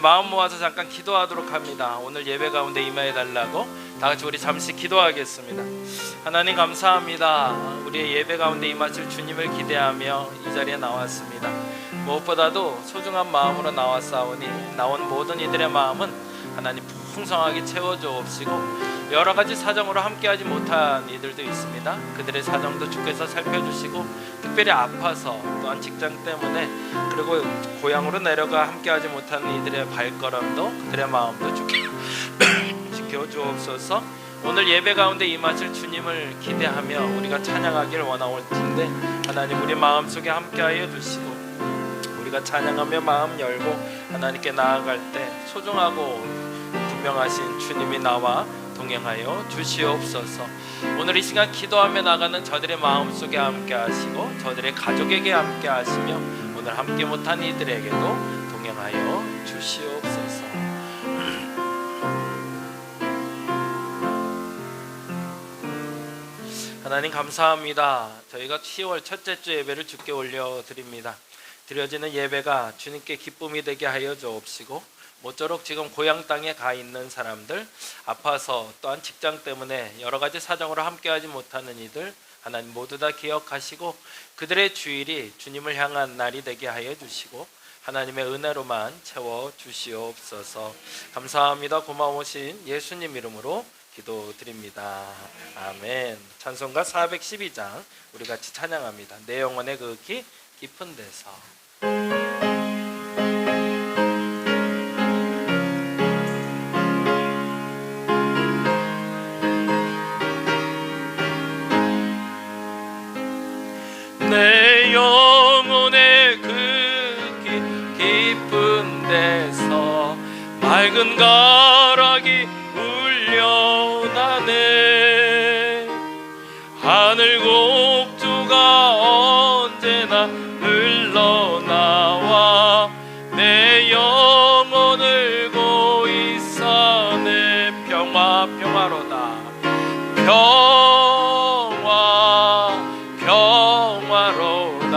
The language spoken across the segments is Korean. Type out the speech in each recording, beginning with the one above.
마음 모아서 잠깐 기도하도록 합니다. 오늘 예배 가운데 임하여 달라고 다 같이 우리 잠시 기도하겠습니다. 하나님 감사합니다. 우리의 예배 가운데 임하실 주님을 기대하며 이 자리에 나왔습니다. 무엇보다도 소중한 마음으로 나왔사오니 나온 모든 이들의 마음은 하나님 풍성하게 채워주옵시고 여러 가지 사정으로 함께하지 못한 이들도 있습니다. 그들의 사정도 주께서 살펴주시고 특별히 아파서 또한 직장 때문에 그리고 고향으로 내려가 함께하지 못한 이들의 발걸음도 그들의 마음도 주께 지켜주옵소서. 오늘 예배 가운데 임하실 주님을 기대하며 우리가 찬양하길 원하올 텐데 하나님 우리 마음속에 함께하여 주시고 우리가 찬양하며 마음 열고 하나님께 나아갈 때 소중하고 분명하신 주님이 나와 동행하여 주시옵소서. 오늘 이 시간 기도하며 나가는 저들의 마음속에 함께 하시고 저들의 가족에게 함께 하시며 오늘 함께 못한 이들에게도 동행하여 주시옵소서. 하나님 감사합니다. 저희가 10월 첫째 주 예배를 주께 올려드립니다. 드려지는 예배가 주님께 기쁨이 되게 하여 주옵시고 모쪼록 지금 고향 땅에 가 있는 사람들, 아파서 또한 직장 때문에 여러 가지 사정으로 함께하지 못하는 이들 하나님 모두 다 기억하시고 그들의 주일이 주님을 향한 날이 되게 하여 주시고 하나님의 은혜로만 채워 주시옵소서. 감사합니다. 고마우신 예수님 이름으로 기도드립니다. 아멘. 찬송가 412장 우리 같이 찬양합니다. 내 영혼의 그 깊은 데서. 내 영혼의 그 깊은 데서 맑은 가락이 울려나네. 하늘 곡조가 언제나 흘러나와 내 영혼을 고이사네. 평화로다 평화로다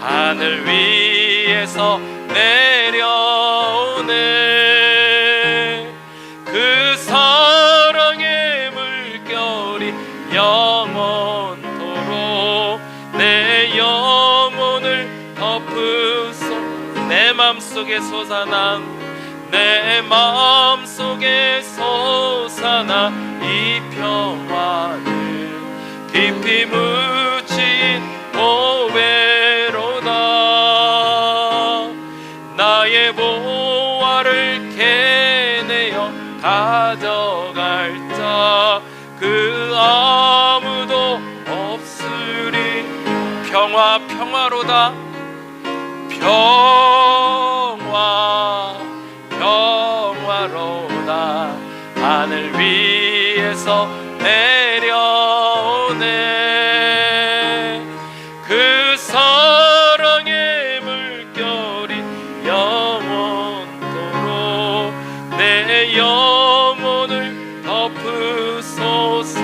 하늘 위에서 내려오네. 그 사랑의 물결이 영원토록 내 영혼을 덮으소. 내 맘속에 솟아난 내 맘속에 솟아난 이 평화를 깊이 묻힌 보배로다. 나의 보화를 캐내어 가져갈 자 그 아무도 없으리. 평화로다 평화로다 하늘 위에서 내려오네. 그 사랑의 물결이 영원토록 내 영혼을 덮으소서.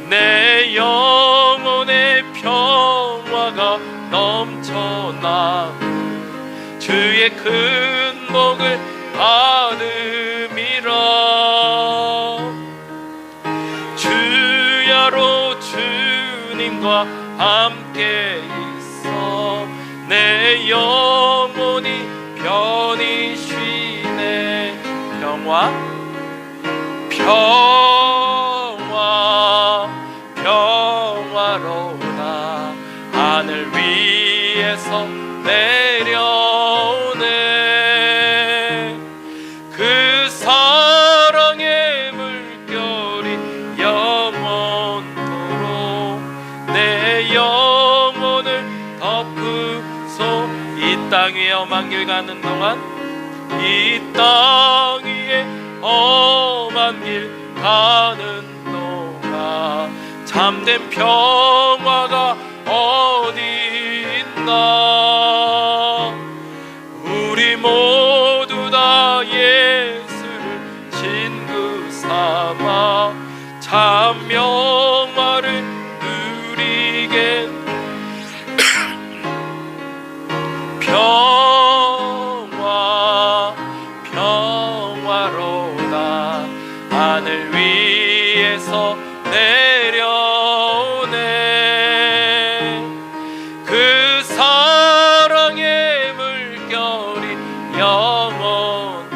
내 영혼의 평화가 넘쳐나 주의 큰 복을 받음이라. 주야로 주님과 함께 있어 내 영혼이 편히 쉬네. 평화로다 하늘 위에서 내려오네. 그 사랑의 물결이 영원토록 내 영혼을 덮으소. 이 땅 위에 험한 길 가는 동안 이 땅 위에 험한 길 가는 동안 참된 평화가 어디 있나. 우리 모두 다 예수를 친구 삼아 참 평화를 누리게. 평화로다 하늘 위에서 내려오네. 그 사랑의 물결이 영원토록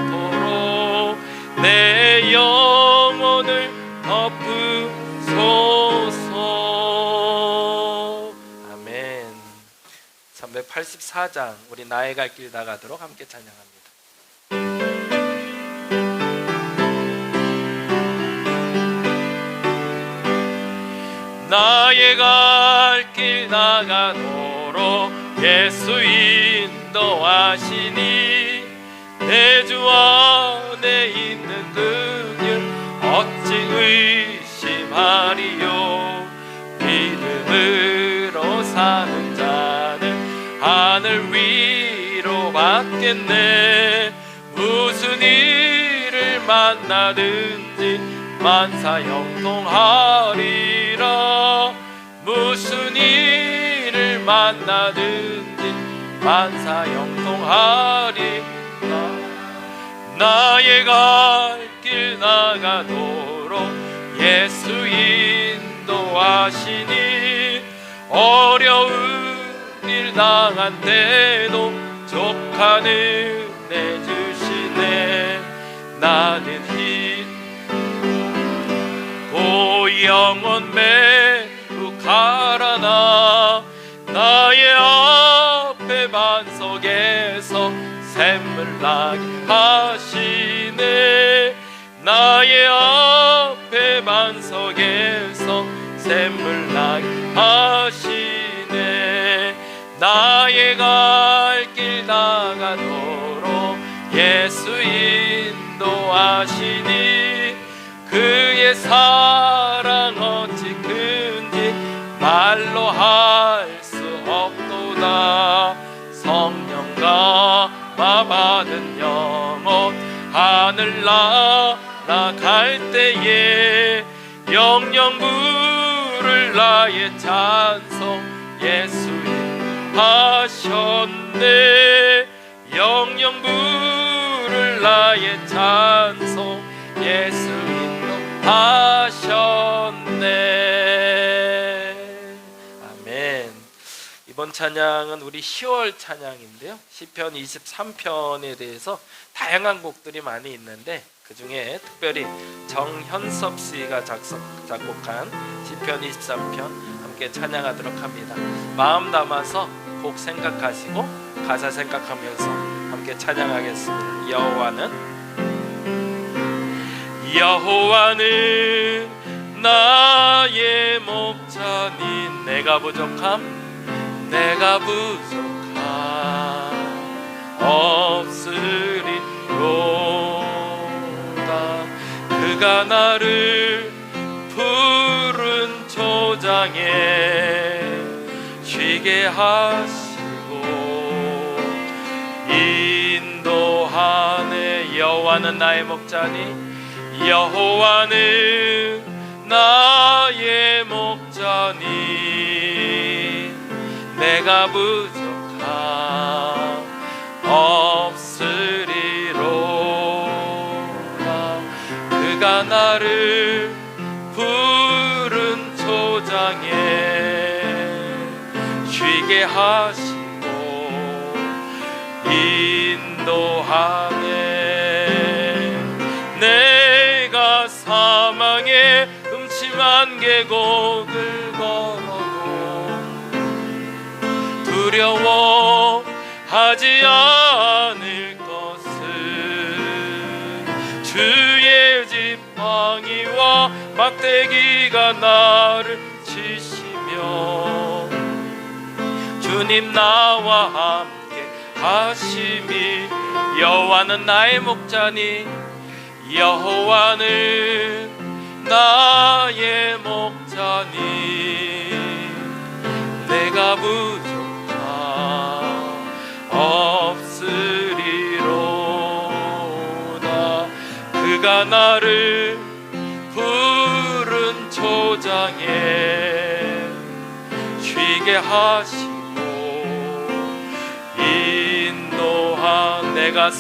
내 영혼을 덮으소서. 아멘. 384장 우리 나의 갈 길 나가도록 함께 찬양합니다. 나의 갈 길 나가도록 예수 인도하시니 내 주 안에 있는 그길 어찌 의심하리요. 믿음으로 사는 자는 하늘 위로 받겠네. 무슨 일을 만나든지 만사 형통하리라. 무슨 일을 만나든지 만사 형통하리라. 나의 갈 길 나가도록 예수 인도하시니 어려운 일 당한데도 족한 은혜 주시네. 나는 영원 매우 가라나 나의 앞에 반석에서 샘물 나게 하시네. 나의 앞에 반석에서 샘물 나게 하시네. 나의 갈 길 나가도록 예수 인도하시니 그의 사랑 어찌 큰지 말로 할 수 없도다. 성령과 받은 영혼 하늘 날아갈 때에 영영 부를 나의 찬송 예수 인도하셨네. 영영 부를 나의 찬송 예수 하셨네. 아멘. 이번 찬양은 우리 10월 찬양인데요, 시편 23편에 대해서 다양한 곡들이 많이 있는데 그 중에 특별히 정현섭 씨가 작곡한 시편 23편 함께 찬양하도록 합니다. 마음 담아서 곡 생각하시고 가사 생각하면서 함께 찬양하겠습니다. 여호와는 나의 목자니 내가 부족함 없으리로다. 그가 나를 푸른 초장에 쉬게 하시고 인도하네. 여호와는 나의 목자니 여호와는 나의 목자니 내가 부족함 없으리로다. 그가 나를 푸른 초장에 쉬게 하시고 인도하네. 내가 사망의 음침한 계곡을 걸어도 두려워하지 않을 것은 주의 지팡이와 막대기가 나를 치시며 주님 나와 함께 하심이. 여호와는 나의 목자니 여호와는 나의 목자니 내가 부족함 없으리로다. 그가 나를 푸른 초장에 쉬게 하시고 인도한. 내가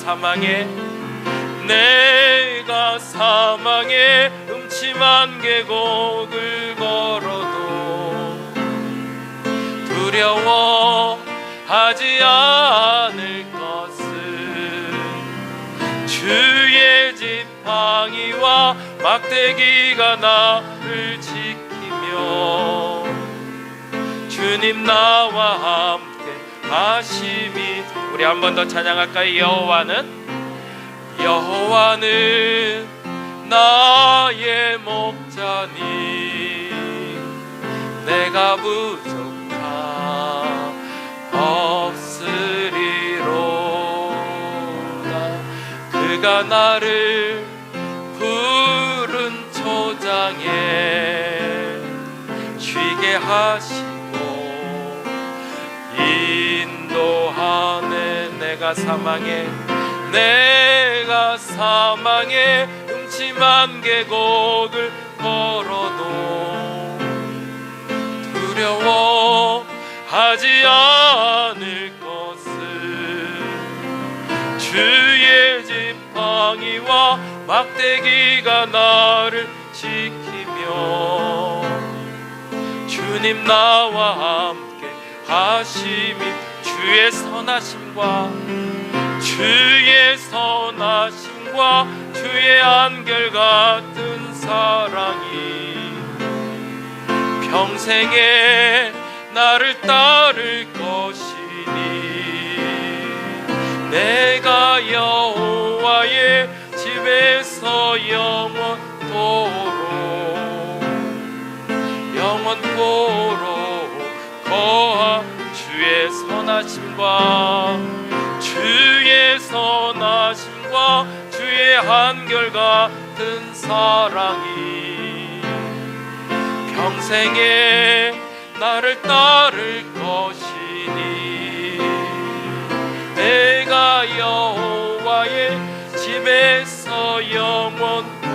사망의 음침한 계곡을 걸어도 두려워하지 않을 것은 주의 지팡이와 막대기가 나를 지키며 주님 나와 함께 하심이. 우리 한 번 더 찬양할까요? 여호와는 나의 목자니 내가 부족함 없으리로다. 그가 나를 푸른 초장에 쉬게 하시고 인도하네. 내가 사망의 음침한 계곡을 걸어도 두려워하지 않을 것은 주의 지팡이와 막대기가 나를 지키며 주님 나와 함께 하심이. 주의 선하심과 주의 한결같은 사랑이 평생에 나를 따를 것이니 내가 여호와의 집에서 영원토록 거하. 주의 선하심과 주의 한결같은 사랑이 평생에 나를 따를 것이니 내가 여호와의 집에서 영원토록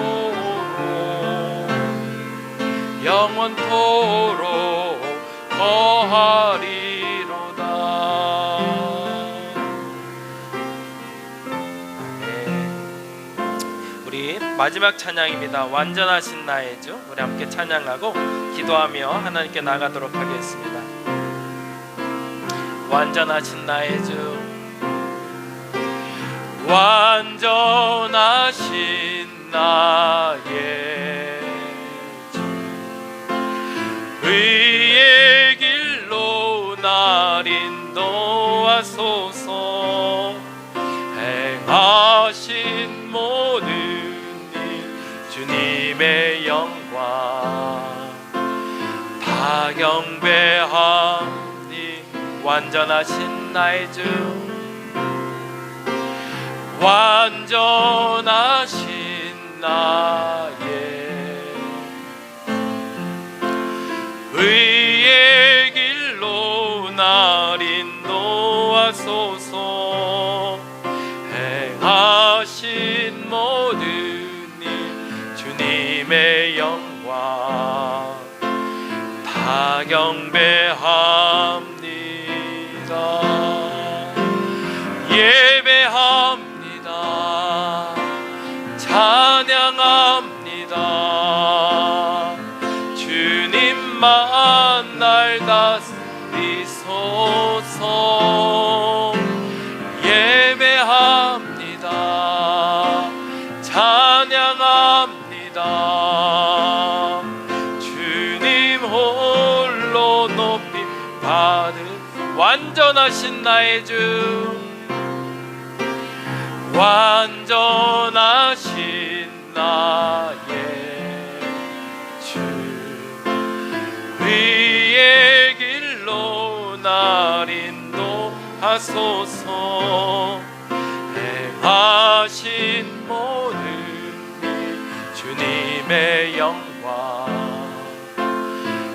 거하리로다. 우리 마지막 찬양입니다. 완전하신 나의 주. 우리 함께 찬양하고 기도하며 하나님께 나가도록 하겠습니다. 완전하신 나의 주, 완전하신 나의 주, 의의 길로 날 인도하소서. 행하신 모든 일 주님의 영광 다 경배하니. 완전하신 나의 주, 완전하신 나의 의의 길로 날 인도하소서. 행하신 모든 일 주님의 영광 다 경배합니다. 예배합니다. 찬양합니다. 주님만 날 다스리소서. 예배합니다. 찬양합니다. 주님 홀로 높임 받은 완전하신 나의 주, 완전하신 나의 주, 의의 길로 날 인도하소서. 행하신 모든 일 주님의 영광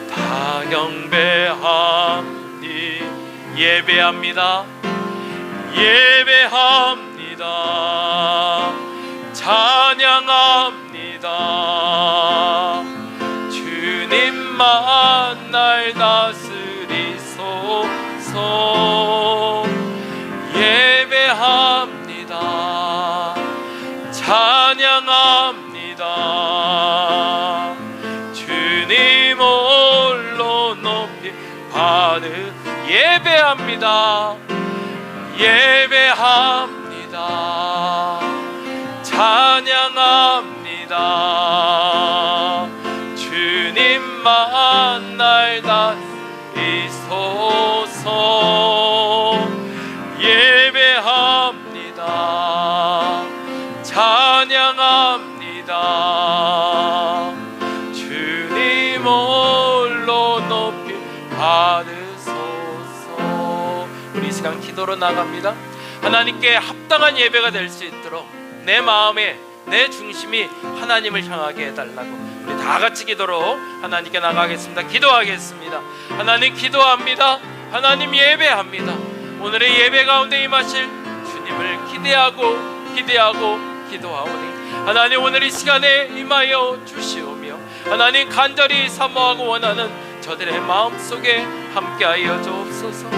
다 경배하니. 예배합니다. 예배합니다. 찬양합니다. 주님만 날 다스리소서. 예배합니다. 찬양합니다. 예배합니다. 예배합니다. 찬양합니다. 주님만 날 다스리소서. 예배합니다. 찬양합니다. 주님 홀로 높이 받으소서. 우리 이 시간 기도로 나갑니다. 하나님께 합당한 예배가 될 수 있도록 내 마음에 내 중심이 하나님을 향하게 해달라고 우리 다 같이 기도로 하나님께 나가겠습니다. 기도하겠습니다. 하나님 기도합니다. 하나님 예배합니다. 오늘의 예배 가운데 임하실 주님을 기대하고 기도하오니 하나님 오늘 이 시간에 임하여 주시오며 하나님 간절히 사모하고 원하는 저들의 마음속에 함께하여 주옵소서.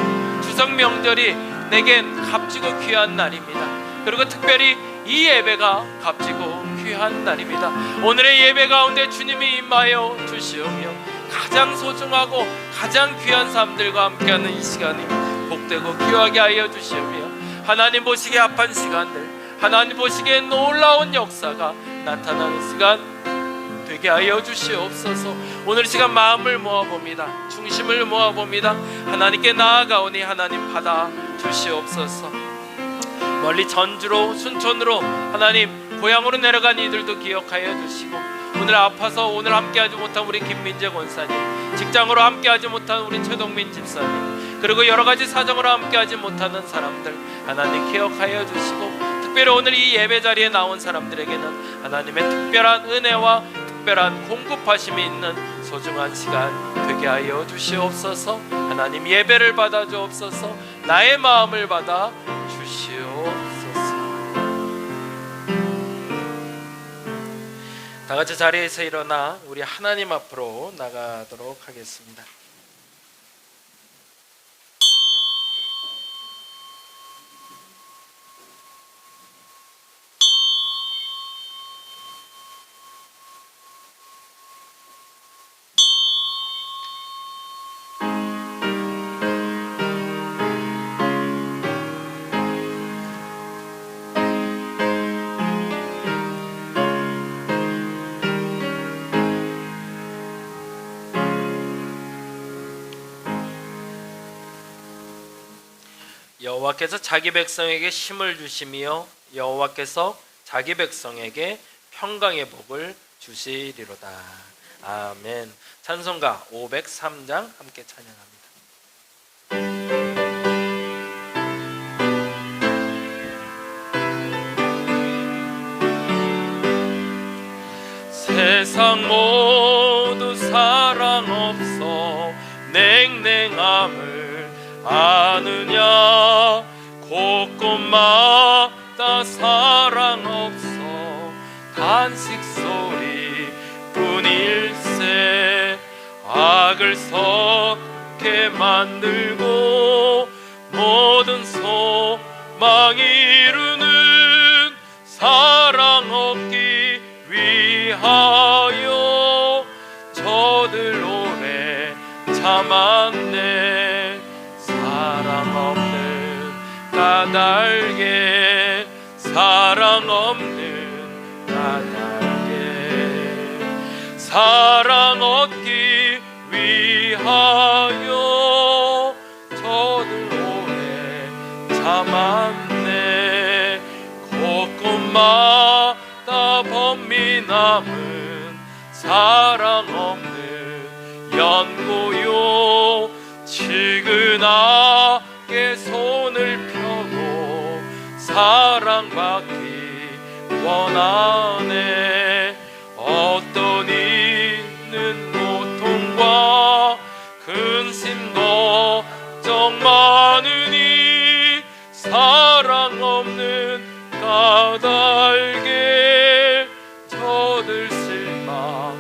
추석 명절이 내겐 값지고 귀한 날입니다. 그리고 특별히 이 예배가 값지고 귀한 날입니다. 오늘의 예배 가운데 주님이 임하여 주시오며 가장 소중하고 가장 귀한 사람들과 함께하는 이 시간이 복되고 귀하게 하여 주시오며 하나님 보시기에 합한 시간들, 하나님 보시기에 놀라운 역사가 나타나는 시간 되게 하여 주시옵소서. 오늘 시간 마음을 모아봅니다. 중심을 모아봅니다. 하나님께 나아가오니 하나님 받아 주시옵소서. 멀리 전주로 순천으로 하나님 고향으로 내려간 이들도 기억하여 주시고 오늘 아파서 오늘 함께하지 못한 우리 김민재 권사님, 직장으로 함께하지 못한 우리 최동민 집사님, 그리고 여러 가지 사정으로 함께하지 못하는 사람들 하나님 기억하여 주시고 특별히 오늘 이 예배 자리에 나온 사람들에게는 하나님의 특별한 은혜와 특별한 공급하심이 있는 소중한 시간 되게 하여 주시옵소서. 하나님 예배를 받아 주옵소서. 나의 마음을 받아 주시옵소서. 다 같이 자리에서 일어나 우리 하나님 앞으로 나가도록 하겠습니다. 여호와께서 자기 백성에게 힘을 주시며 여호와께서 자기 백성에게 평강의 복을 주시리로다. 아멘. 찬송가 503장 함께 찬양합니다. 세상 모두 사랑 없어 냉랭함을 아느냐. 곳곳마다 사랑 없어 단식 소리 뿐일세. 악을 섞게 만들고 모든 소망 이루는 사랑 얻기 위하여 저들 오래 참았네. 사랑 없는 까닭에 사랑 없는 까닭에 사랑 얻기 위하여 저들 오래 참았네. 곳곳마다 범미 남은 사랑 없는 연고요. 지근하게 손을 펴고 사랑받기 원하네. 어떤 이는 고통과 근심 걱정 많으니 사랑 없는 까닭에 저들 실망하도다.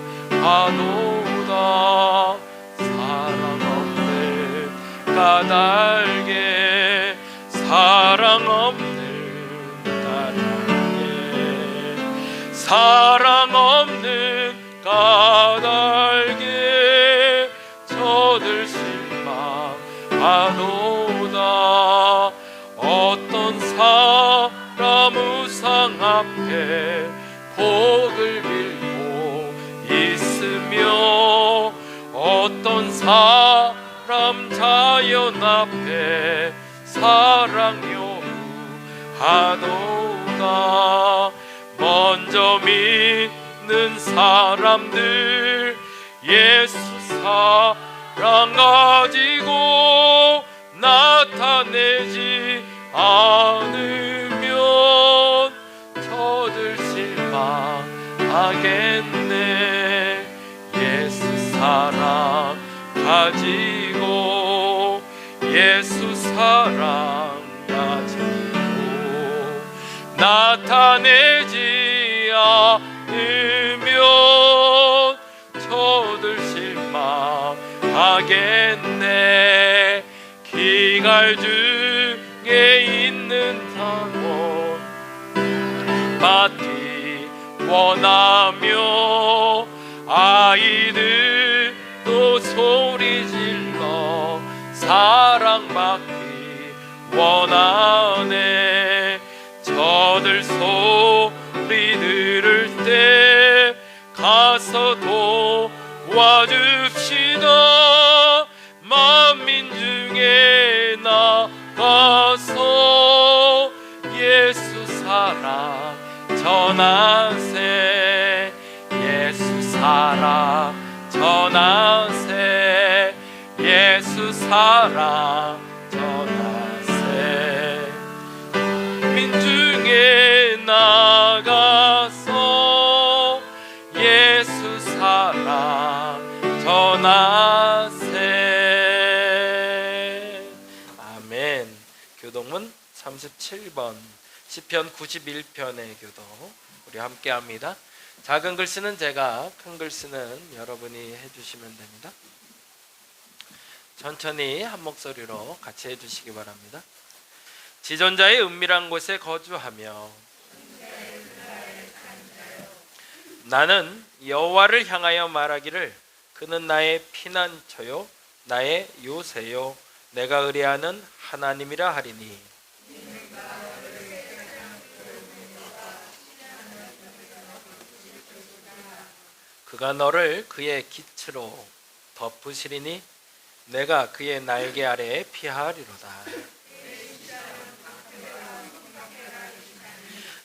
까닭에 사랑 없는 까닭에 사랑 없는 까닭에 저들 어떤 사람 자연 앞에 사랑 요구하도다. 먼저 믿는 사람들 예수 사랑 가지고 나타내지 않으면 저들 실망하겠네. 예수 사랑 가지고 예수 사랑 가지고 나타내지 않으면 저들 실망하겠네. 기갈 중에 있는 사람 받기 원하며 아이들도 소리 질러 사랑받기 원하네. 저들 소리 들을 때 가서 도와줍시다. 만민 중에 나가서 예수 사랑 전하세. 예수 사랑 전하세. 예수 사랑 전하세. 민중에 나가서 예수 사랑 전하세. 아멘. 교동문 37번 시편 91편의 교동 우리 함께 합니다. 작은 글씨는 제가, 큰 글씨는 여러분이 해주시면 됩니다. 천천히 한 목소리로 같이 해주시기 바랍니다. 지존자의 은밀한 곳에 거주하며 나는 여호와를 향하여 말하기를 그는 나의 피난처요 나의 요새요 내가 의뢰하는 하나님이라 하리니. 그가 너를 그의 깃으로 덮으시리니 내가 그의 날개 아래에 피하리로다.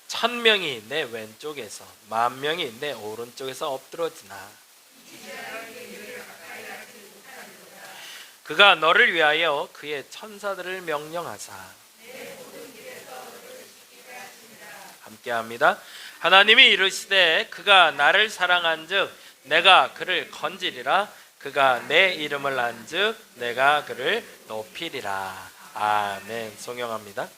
1000명이 내 왼쪽에서 10,000명이 내 오른쪽에서 엎드러지나 그가 너를 위하여 그의 천사들을 명령하사 함께합니다. 하나님이 이르시되 그가 나를 사랑한즉 내가 그를 건지리라. 그가 내 이름을 안즉 내가 그를 높이리라. 아멘. 송영합니다.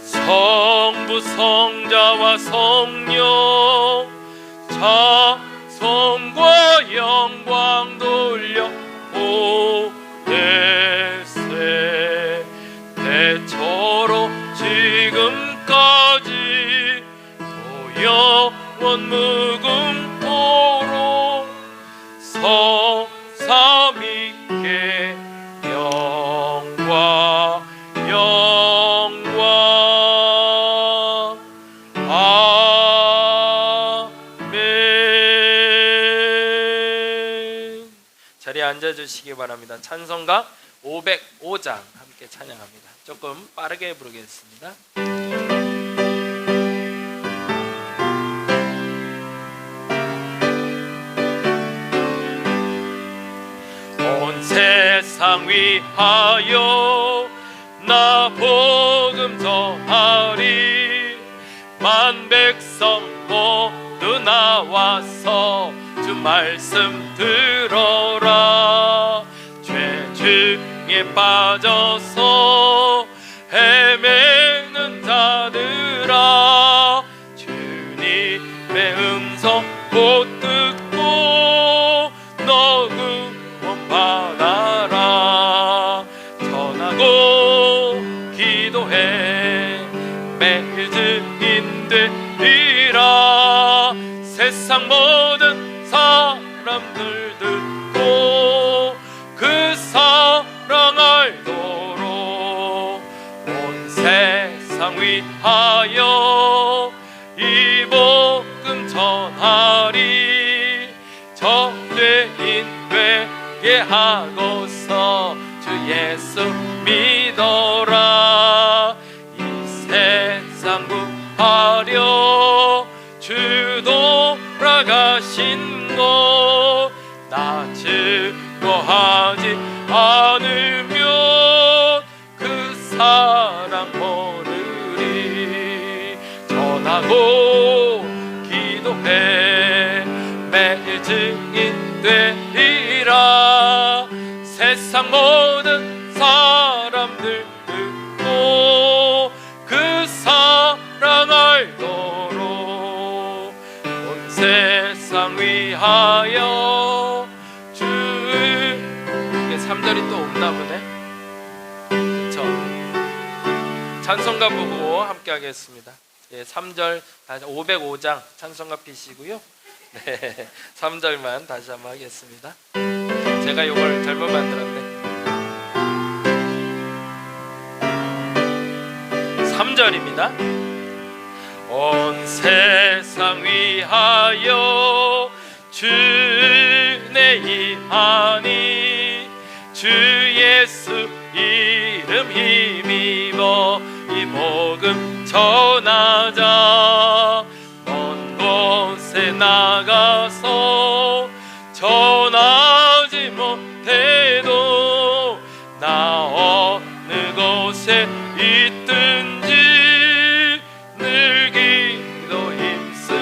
성부 성자와 성령 자성과 영광 돌려 보내세. 대처로 지금까지 또 영원 무궁토록 성삼위께 영광 자리에 앉아주시기 바랍니다. 찬송가 505장 함께 찬양합니다. 조금 빠르게 부르겠습니다. 온 세상 위하여 나 복음 전하리. 만 백성 모두 나와서 주 말씀 들어라. 죄 중에 빠져서 헤매는 자들아 주님의 음성 못 듣고 너 구원 받아라. 전하고 기도해 매일 증인 되리라. 세상 모든 사람들 듣고 그 사랑 알도 회개하고서 주 예수 믿어라. 이 세상 구하려 주 돌아가신 것 나 즐거워하지 않으면 그 사랑 모르리. 전하고 기도해 매일 증인 되리라. 세상 모든 사람들 듣고 그 사랑 알도록 온 세상 위하여 주. 이게 3절이 또 없나 보네. 그쵸? 찬송가 보고 함께 하겠습니다. 예, 3절 505장 찬송가 피시고요. 네, 3절만 다시 한번 하겠습니다. 제가 이걸 잘못 만들었네. 3절입니다. 온 세상 위하여 주내 이하니 주 예수 이름 힘입어 이 복음 전하자. 먼 곳에 나가서 전하지 못해도 나 어느 곳에 있든지 늘 기도 힘쓰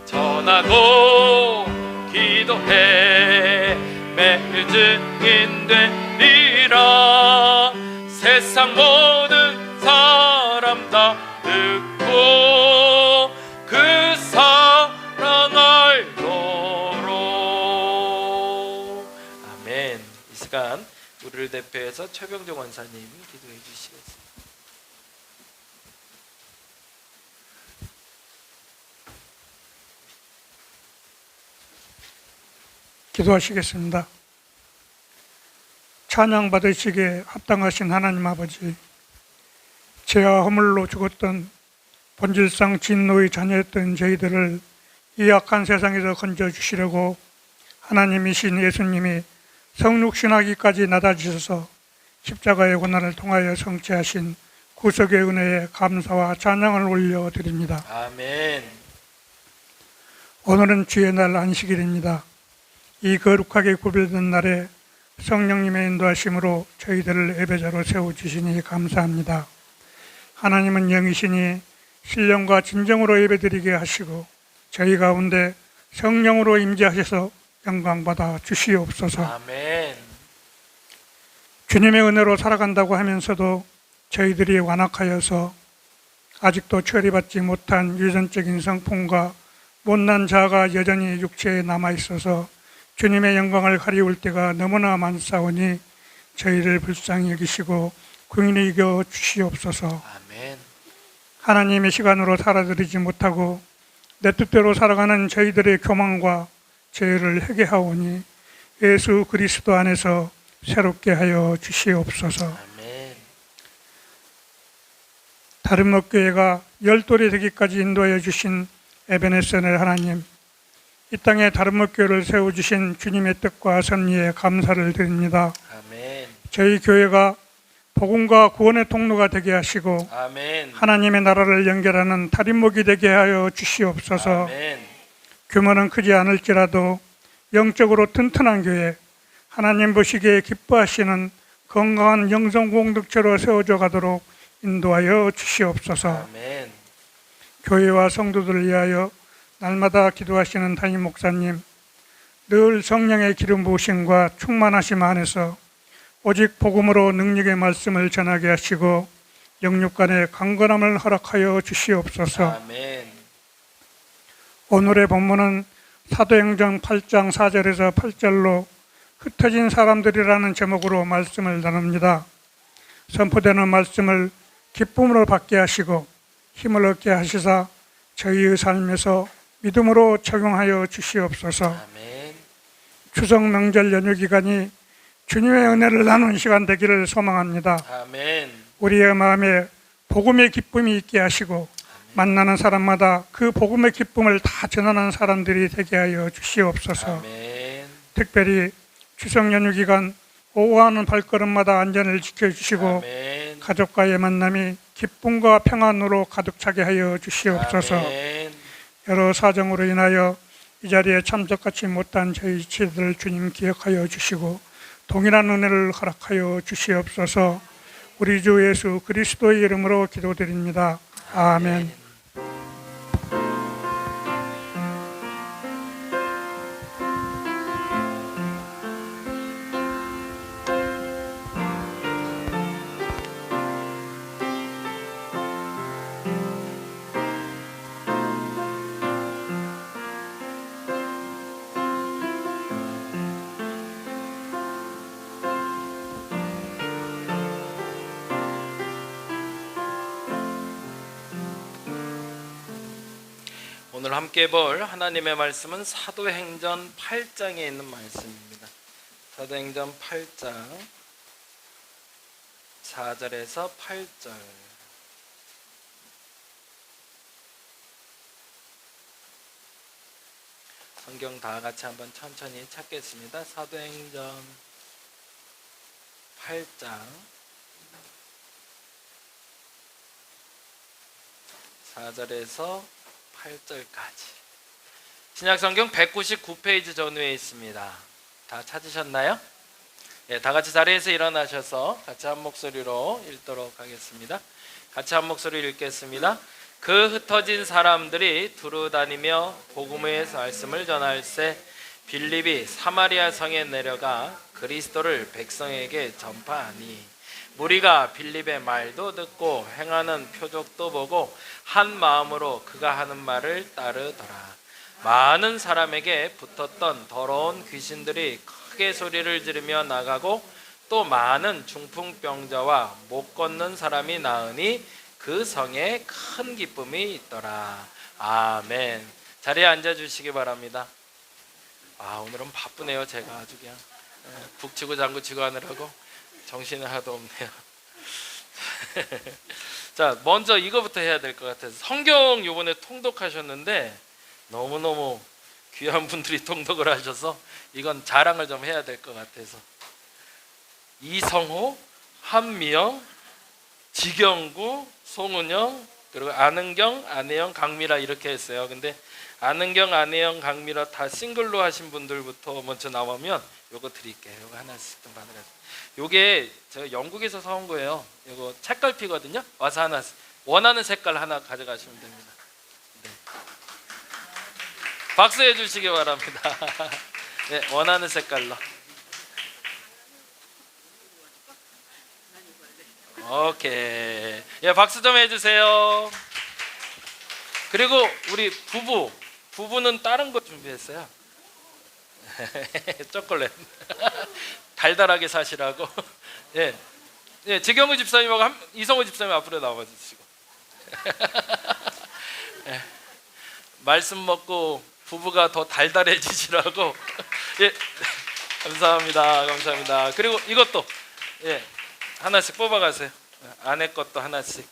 전하고 기도해 매일 증인 되리라. 세상 모든 사람 다 듣고 그 사랑 알도록. 아멘. 이 시간 우리를 대표해서 최병정 원사님 기도해 주시겠습니다. 기도하시겠습니다. 찬양 받으시기에 합당하신 하나님 아버지, 죄와 허물로 죽었던 본질상 진노의 자녀였던 저희들을 이 악한 세상에서 건져주시려고 하나님이신 예수님이 성육신하기까지 낮아지셔서 십자가의 고난을 통하여 성취하신 구속의 은혜에 감사와 찬양을 올려드립니다. 아멘. 오늘은 주의 날 안식일입니다. 이 거룩하게 구별된 날에 성령님의 인도하심으로 저희들을 예배자로 세워주시니 감사합니다. 하나님은 영이시니 신령과 진정으로 예배드리게 하시고 저희 가운데 성령으로 임재하셔서 영광받아 주시옵소서. 아멘. 주님의 은혜로 살아간다고 하면서도 저희들이 완악하여서 아직도 처리받지 못한 유전적인 성품과 못난 자아가 여전히 육체에 남아있어서 주님의 영광을 가리울 때가 너무나 많사오니 저희를 불쌍히 여기시고 긍휼히 여겨 주시옵소서. 아멘. 하나님의 시간으로 살아들이지 못하고 내 뜻대로 살아가는 저희들의 교만과 죄를 회개하오니 예수 그리스도 안에서 새롭게 하여 주시옵소서. 아멘. 다름목교회가 열돌이 되기까지 인도하여 주신 에베네셀 하나님, 이 땅에 다름목교회를 세워주신 주님의 뜻과 섭리에 감사를 드립니다. 아멘. 저희 교회가 복음과 구원의 통로가 되게 하시고 아멘. 하나님의 나라를 연결하는 다림목이 되게 하여 주시옵소서. 아멘. 규모는 크지 않을지라도 영적으로 튼튼한 교회, 하나님 보시기에 기뻐하시는 건강한 영성 공동체로 세워져 가도록 인도하여 주시옵소서. 아멘. 교회와 성도들을 위하여 날마다 기도하시는 담임 목사님, 늘 성령의 기름 부으심과 충만하심 안에서 오직 복음으로 능력의 말씀을 전하게 하시고 영육간의 강건함을 허락하여 주시옵소서. 아멘. 오늘의 본문은 사도행전 8장 4절에서 8절로 흩어진 사람들이라는 제목으로 말씀을 나눕니다. 선포되는 말씀을 기쁨으로 받게 하시고 힘을 얻게 하시사 저희의 삶에서 믿음으로 적용하여 주시옵소서. 아멘. 추석 명절 연휴 기간이 주님의 은혜를 나누는 시간 되기를 소망합니다. 아멘. 우리의 마음에 복음의 기쁨이 있게 하시고 만나는 사람마다 그 복음의 기쁨을 다 전하는 사람들이 되게 하여 주시옵소서. 아멘. 특별히 추석 연휴 기간 오후하는 발걸음마다 안전을 지켜주시고 아멘. 가족과의 만남이 기쁨과 평안으로 가득 차게 하여 주시옵소서. 아멘. 여러 사정으로 인하여 이 자리에 참석하지 못한 저희 지체들 주님 기억하여 주시고 동일한 은혜를 허락하여 주시옵소서. 우리 주 예수 그리스도의 이름으로 기도드립니다. 아멘. 오늘 함께 볼 하나님의 말씀은 사도행전 8장에 있는 말씀입니다. 사도행전 8장 4절에서 8절. 성경 다 같이 한번 천천히 찾겠습니다. 사도행전 8장 4절에서 8절까지. 신약성경 199페이지 전후에 있습니다. 다 찾으셨나요? 예, 다 같이 자리에서 일어나셔서 같이 한 목소리로 읽도록 하겠습니다. 같이 한 목소리로 읽겠습니다. 그 흩어진 사람들이 두루 다니며 복음의 말씀을 전할세 빌립이 사마리아 성에 내려가 그리스도를 백성에게 전파하니 무리가 빌립의 말도 듣고 행하는 표적도 보고 한 마음으로 그가 하는 말을 따르더라. 많은 사람에게 붙었던 더러운 귀신들이 크게 소리를 지르며 나가고 또 많은 중풍병자와 못 걷는 사람이 나으니 그 성에 큰 기쁨이 있더라. 아멘. 자리에 앉아주시기 바랍니다. 오늘은 바쁘네요. 제가 아주 그냥 북치고 장구치고 하느라고 정신이 하나도 없네요. 자, 먼저 이거부터 해야 될 것 같아서 성경 요번에 통독하셨는데 너무너무 귀한 분들이 통독을 하셔서 이건 자랑을 좀 해야 될 것 같아서 이성호, 한미영, 지경구, 송은영, 그리고 안은경, 안혜영, 강미라 이렇게 했어요. 근데 안은경, 안혜영, 강미라 다 싱글로 하신 분들부터 먼저 나오면 요거 드릴게요. 요거 하나씩 좀 받으라. 요게 제가 영국에서 사온 거예요. 요거 책갈피거든요. 와서 하나 원하는 색깔 하나 가져가시면 됩니다. 네. 박수해 주시기 바랍니다. 네, 원하는 색깔로. 오케이. 예, 박수 좀 해주세요. 그리고 우리 부부는 다른 거 준비했어요. 초콜릿. 달달하게 사시라고. 예, 예, 지경우 집사님하고 이성우 집사님 앞으로 나와주시고. 예, 말씀 먹고 부부가 더 달달해지시라고. 예, 감사합니다, 감사합니다. 그리고 이것도 예, 하나씩 뽑아가세요. 아내 것도 하나씩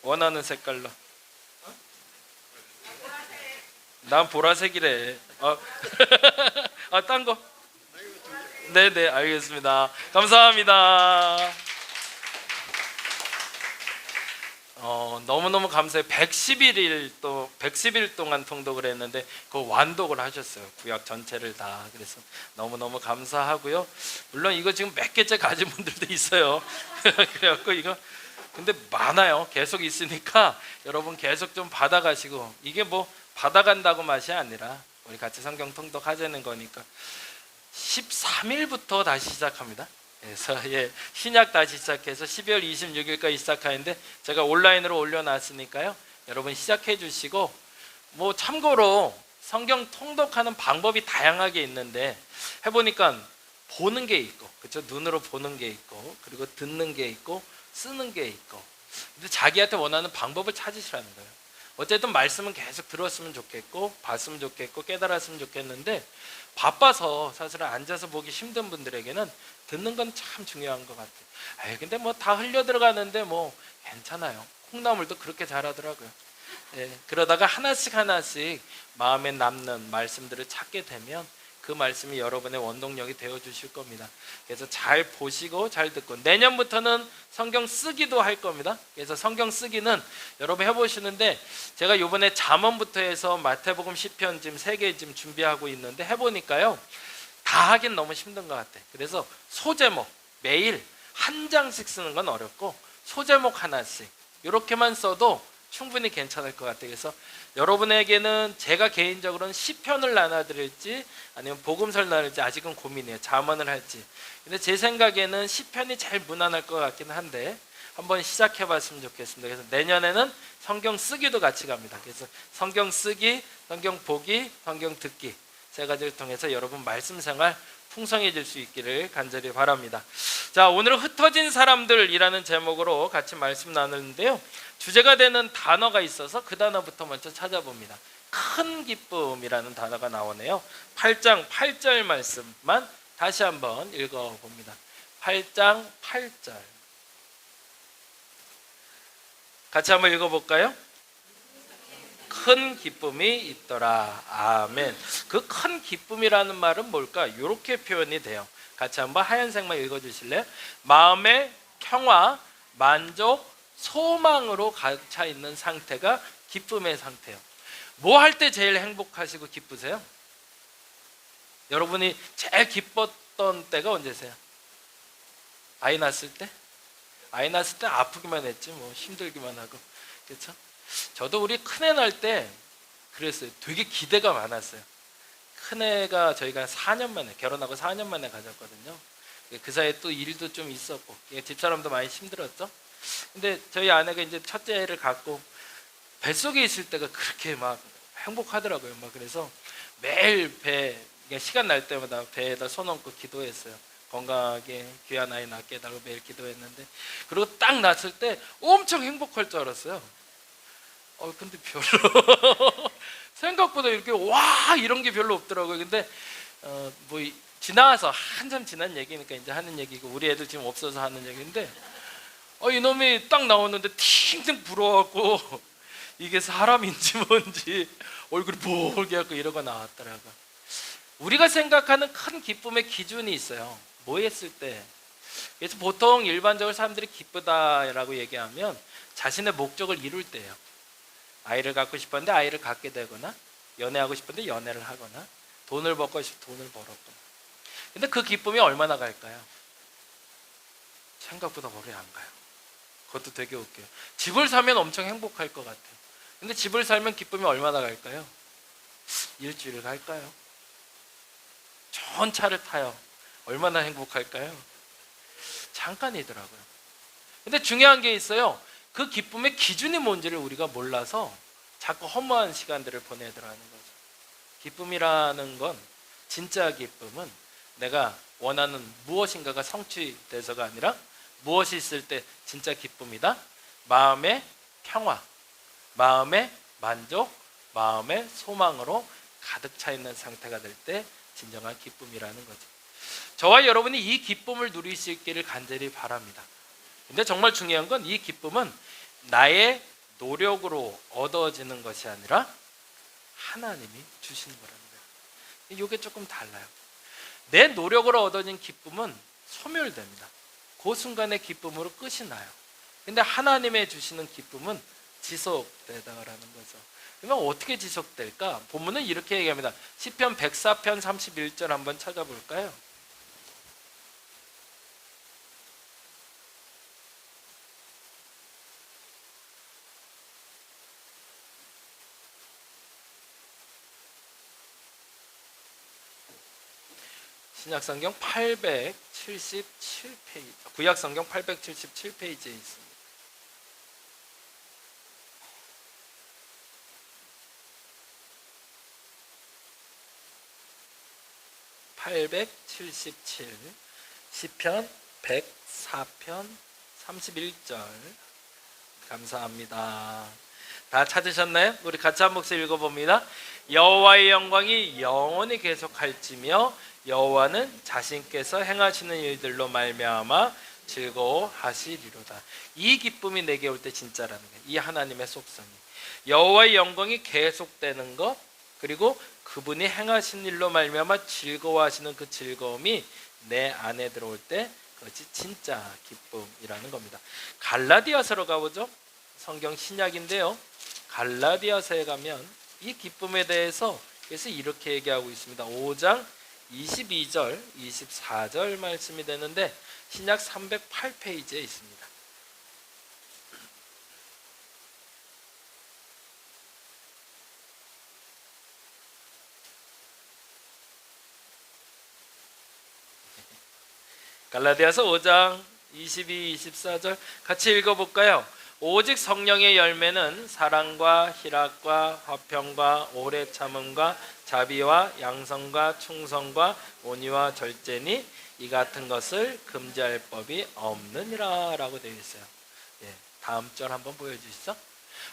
원하는 색깔로. 난 보라색이래. 딴 거. 네네, 알겠습니다. 감사합니다. 너무너무 감사해요. 110일 동안 통독을 했는데 그 완독을 하셨어요. 구약 전체를 다. 그래서 너무너무 감사하고요. 물론 이거 지금 몇 개째 가진 분들도 있어요. 그래갖고 이거 근데 많아요. 계속 있으니까 여러분 계속 좀 받아가시고, 이게 뭐 받아간다고 맛이 아니라 우리 같이 성경 통독하자는 거니까 13일부터 다시 시작합니다. 그래서 예, 신약 다시 시작해서 12월 26일까지 시작하는데 제가 온라인으로 올려놨으니까요. 여러분 시작해 주시고, 뭐 참고로 성경 통독하는 방법이 다양하게 있는데 해보니까 보는 게 있고, 그렇죠? 눈으로 보는 게 있고, 그리고 듣는 게 있고, 쓰는 게 있고. 근데 자기한테 원하는 방법을 찾으시라는 거예요. 어쨌든 말씀은 계속 들었으면 좋겠고, 봤으면 좋겠고, 깨달았으면 좋겠는데 바빠서 사실은 앉아서 보기 힘든 분들에게는 듣는 건 참 중요한 것 같아요. 근데 뭐 다 흘려 들어가는데 뭐 괜찮아요. 콩나물도 그렇게 자라더라고요. 그러다가 하나씩 마음에 남는 말씀들을 찾게 되면 그 말씀이 여러분의 원동력이 되어 주실 겁니다. 그래서 잘 보시고 잘 듣고, 내년부터는 성경 쓰기도 할 겁니다. 그래서 성경 쓰기는 여러분 해보시는데, 제가 이번에 잠언부터 해서 마태복음, 시편 지금 3개 지금 준비하고 있는데 해보니까요, 다 하긴 너무 힘든 것 같아요. 그래서 소제목 매일 한 장씩 쓰는 건 어렵고, 소제목 하나씩 이렇게만 써도 충분히 괜찮을 것 같아요. 그래서 여러분에게는 제가 개인적으로는 시편을 나눠드릴지 아니면 복음서를 나눌지 아직은 고민이에요. 잠언을 할지. 근데 제 생각에는 시편이 제일 무난할 것 같긴 한데 한번 시작해봤으면 좋겠습니다. 그래서 내년에는 성경 쓰기도 같이 갑니다. 그래서 성경 쓰기, 성경 보기, 성경 듣기 세 가지를 통해서 여러분 말씀 생활 풍성해질 수 있기를 간절히 바랍니다. 자, 오늘은 흩어진 사람들이라는 제목으로 같이 말씀 나누는데요, 주제가 되는 단어가 있어서 그 단어부터 먼저 찾아봅니다. 큰 기쁨이라는 단어가 나오네요. 8장 8절 말씀만 다시 한번 읽어봅니다. 8장 8절 같이 한번 읽어볼까요? 큰 기쁨이 있더라. 아멘. 그 큰 기쁨이라는 말은 뭘까? 이렇게 표현이 돼요. 같이 한번 하얀색만 읽어주실래요? 마음의 평화, 만족, 소망으로 가득 차 있는 상태가 기쁨의 상태예요. 뭐 할 때 제일 행복하시고 기쁘세요? 여러분이 제일 기뻤던 때가 언제세요? 아이 낳았을 때? 아이 낳았을 때 아프기만 했지 뭐 힘들기만 하고, 그렇죠? 저도 우리 큰애 낳을 때 그랬어요. 되게 기대가 많았어요. 큰애가 저희가 4년 만에, 결혼하고 4년 만에 가졌거든요. 그 사이에 또 일도 좀 있었고 집사람도 많이 힘들었죠. 근데 저희 아내가 이제 첫째 애를 갖고 뱃속에 있을 때가 그렇게 막 행복하더라고요. 막 그래서 매일 시간 날 때마다 배에다 손 얹고 기도했어요. 건강하게 귀한 아이 낳게 해달라고 매일 기도했는데, 그리고 딱 낳았을 때 엄청 행복할 줄 알았어요. 근데 별로 생각보다 이렇게 와 이런 게 별로 없더라고요. 근데 뭐 지나서 한참 지난 얘기니까 이제 하는 얘기고, 우리 애들 지금 없어서 하는 얘기인데, 이놈이 딱 나오는데 팅팅 불어갖고 이게 사람인지 뭔지 얼굴이 볼게 갖고 이러고 나왔더라고요. 우리가 생각하는 큰 기쁨의 기준이 있어요. 뭐 했을 때. 그래서 보통 일반적으로 사람들이 기쁘다라고 얘기하면 자신의 목적을 이룰 때예요. 아이를 갖고 싶었는데 아이를 갖게 되거나, 연애하고 싶은데 연애를 하거나, 돈을 벌고 싶어 돈을 벌었거나. 근데 그 기쁨이 얼마나 갈까요? 생각보다 오래 안 가요. 그것도 되게 웃겨요. 집을 사면 엄청 행복할 것 같아요. 근데 집을 살면 기쁨이 얼마나 갈까요? 일주일 갈까요? 좋은 차를 타요. 얼마나 행복할까요? 잠깐이더라고요. 근데 중요한 게 있어요. 그 기쁨의 기준이 뭔지를 우리가 몰라서 자꾸 허무한 시간들을 보내더라는 거죠. 기쁨이라는 건, 진짜 기쁨은 내가 원하는 무엇인가가 성취돼서가 아니라 무엇이 있을 때 진짜 기쁨이다? 마음의 평화, 마음의 만족, 마음의 소망으로 가득 차 있는 상태가 될 때 진정한 기쁨이라는 거죠. 저와 여러분이 이 기쁨을 누릴 수 있기를 간절히 바랍니다. 근데 정말 중요한 건 이 기쁨은 나의 노력으로 얻어지는 것이 아니라 하나님이 주시는 거라는 거예요. 이게 조금 달라요. 내 노력으로 얻어진 기쁨은 소멸됩니다. 그 순간의 기쁨으로 끝이 나요. 근데 하나님의 주시는 기쁨은 지속되다라는 거죠. 그러면 어떻게 지속될까? 본문은 이렇게 얘기합니다. 시편 104편 31절 한번 찾아볼까요? 신약성경 877페이지, 구약성경 877페이지에 있습니다. (877) 시편 104편 31절. 감사합니다. 다 찾으셨나요? 우리 같이 한 목소리 읽어봅니다. 여호와의 영광이 영원히 계속할지며 여호와는 자신께서 행하시는 일들로 말미암아 즐거워하시리로다. 이 기쁨이 내게 올 때 진짜라는 거예요. 이 하나님의 속성이, 여호와의 영광이 계속되는 것, 그리고 그분이 행하신 일로 말미암아 즐거워하시는 그 즐거움이 내 안에 들어올 때 그것이 진짜 기쁨이라는 겁니다. 갈라디아서로 가보죠. 성경 신약인데요. 갈라디아서에 가면 이 기쁨에 대해서 그래서 이렇게 얘기하고 있습니다. 5장 22절, 24절 말씀이 되는데 신약 308페이지에 있습니다. 갈라디아서 5장 22, 24절 같이 읽어볼까요? 오직 성령의 열매는 사랑과 희락과 화평과 오래 참음과 자비와 양성과 충성과 온유와 절제니 이 같은 것을 금지할 법이 없느니라 라고 되어 있어요. 예, 다음 절 한번 보여주시죠.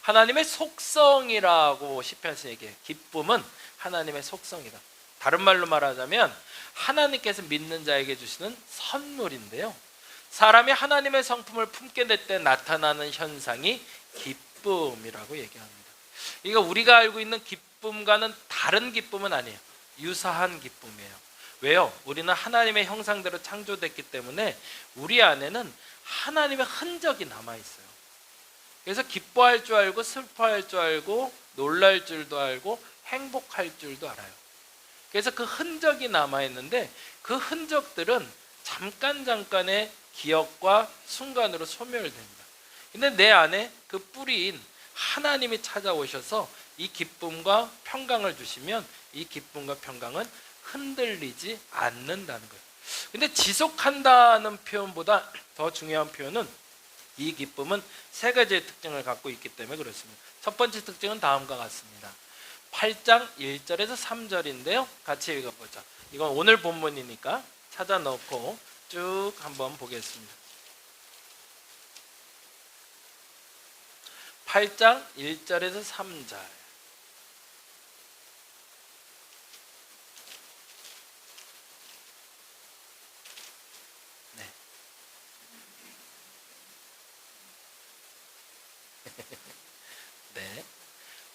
하나님의 속성이라고 시편에서 얘기해요. 기쁨은 하나님의 속성이다. 다른 말로 말하자면 하나님께서 믿는 자에게 주시는 선물인데요, 사람이 하나님의 성품을 품게 될 때 나타나는 현상이 기쁨이라고 얘기합니다. 이거 우리가 알고 있는 기쁨과는 다른 기쁨은 아니에요. 유사한 기쁨이에요. 왜요? 우리는 하나님의 형상대로 창조됐기 때문에 우리 안에는 하나님의 흔적이 남아있어요. 그래서 기뻐할 줄 알고 슬퍼할 줄 알고 놀랄 줄도 알고 행복할 줄도 알아요. 그래서 그 흔적이 남아있는데 그 흔적들은 잠깐의 기억과 순간으로 소멸됩니다. 근데 내 안에 그 뿌리인 하나님이 찾아오셔서 이 기쁨과 평강을 주시면 이 기쁨과 평강은 흔들리지 않는다는 거예요. 근데 지속한다는 표현보다 더 중요한 표현은 이 기쁨은 세 가지의 특징을 갖고 있기 때문에 그렇습니다. 첫 번째 특징은 다음과 같습니다. 8장 1절에서 3절인데요. 같이 읽어보죠. 이건 오늘 본문이니까 찾아 넣고 쭉 한번 보겠습니다. 8장 1절에서 3절. 네. 네.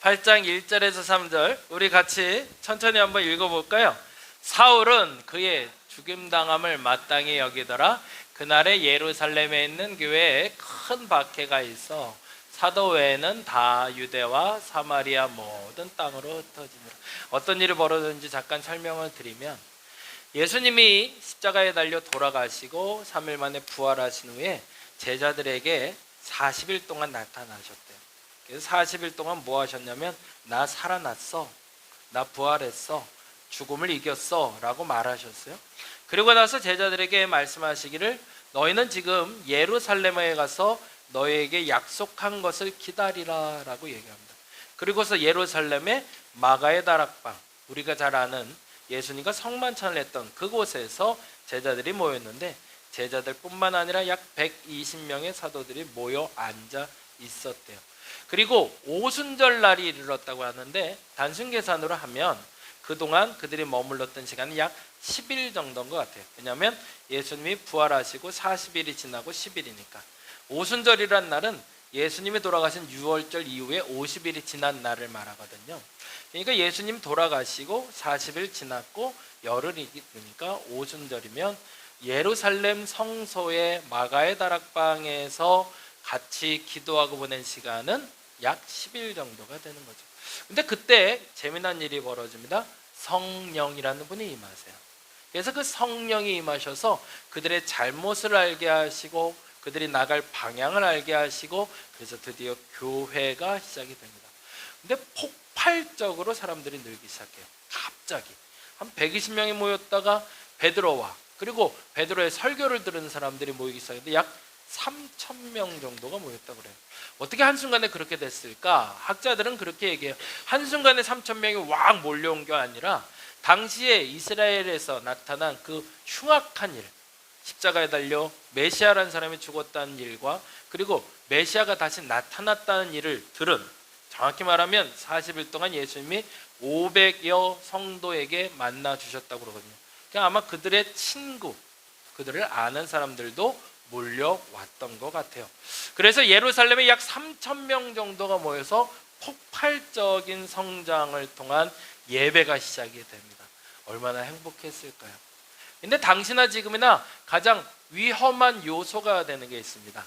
8장 1절에서 3절 우리 같이 천천히 한번 읽어볼까요? 사울은 그의 죽임당함을 마땅히 여기더라. 그날에 예루살렘에 있는 교회에 큰 박해가 있어 사도 외에는 다 유대와 사마리아 모든 땅으로 흩어지니라. 어떤 일이 벌어졌는지 잠깐 설명을 드리면, 예수님이 십자가에 달려 돌아가시고 3일 만에 부활하신 후에 제자들에게 40일 동안 나타나셨대요. 그래서 40일 동안 뭐 하셨냐면 나 살아났어, 나 부활했어, 죽음을 이겼어 라고 말하셨어요. 그리고 나서 제자들에게 말씀하시기를 너희는 지금 예루살렘에 가서 너희에게 약속한 것을 기다리라 라고 얘기합니다. 그리고서 예루살렘의 마가의 다락방, 우리가 잘 아는 예수님과 성만찬을 했던 그곳에서 제자들이 모였는데 제자들뿐만 아니라 약 120명의 사도들이 모여 앉아 있었대요. 그리고 오순절 날이 이르렀다고 하는데 단순 계산으로 하면 그동안 그들이 머물렀던 시간이 약 10일 정도인 것 같아요. 왜냐하면 예수님이 부활하시고 40일이 지나고 10일이니까. 오순절이란 날은 예수님이 돌아가신 6월절 이후에 50일이 지난 날을 말하거든요. 그러니까 예수님 돌아가시고 40일 지났고 열흘이니까 오순절이면 예루살렘 성소의 마가의 다락방에서 같이 기도하고 보낸 시간은 약 10일 정도가 되는 거죠. 근데 그때 재미난 일이 벌어집니다. 성령이라는 분이 임하세요. 그래서 그 성령이 임하셔서 그들의 잘못을 알게 하시고 그들이 나갈 방향을 알게 하시고 그래서 드디어 교회가 시작이 됩니다. 근데 폭발적으로 사람들이 늘기 시작해요. 갑자기 한 120명이 모였다가 베드로와 그리고 베드로의 설교를 들은 사람들이 모이기 시작했는데 약 3,000명 정도가 모였다고 그래요. 어떻게 한순간에 그렇게 됐을까? 학자들은 그렇게 얘기해요. 한순간에 3,000명이 왕 몰려온 게 아니라 당시에 이스라엘에서 나타난 그 흉악한 일, 십자가에 달려 메시아라는 사람이 죽었다는 일과 그리고 메시아가 다시 나타났다는 일을 들은, 정확히 말하면 40일 동안 예수님이 500여 성도에게 만나 주셨다고 그러거든요. 그러니까 아마 그들의 친구, 그들을 아는 사람들도 몰려왔던 것 같아요. 그래서 예루살렘에 약 3,000명 정도가 모여서 폭발적인 성장을 통한 예배가 시작이 됩니다. 얼마나 행복했을까요? 근데 당시나 지금이나 가장 위험한 요소가 되는 게 있습니다.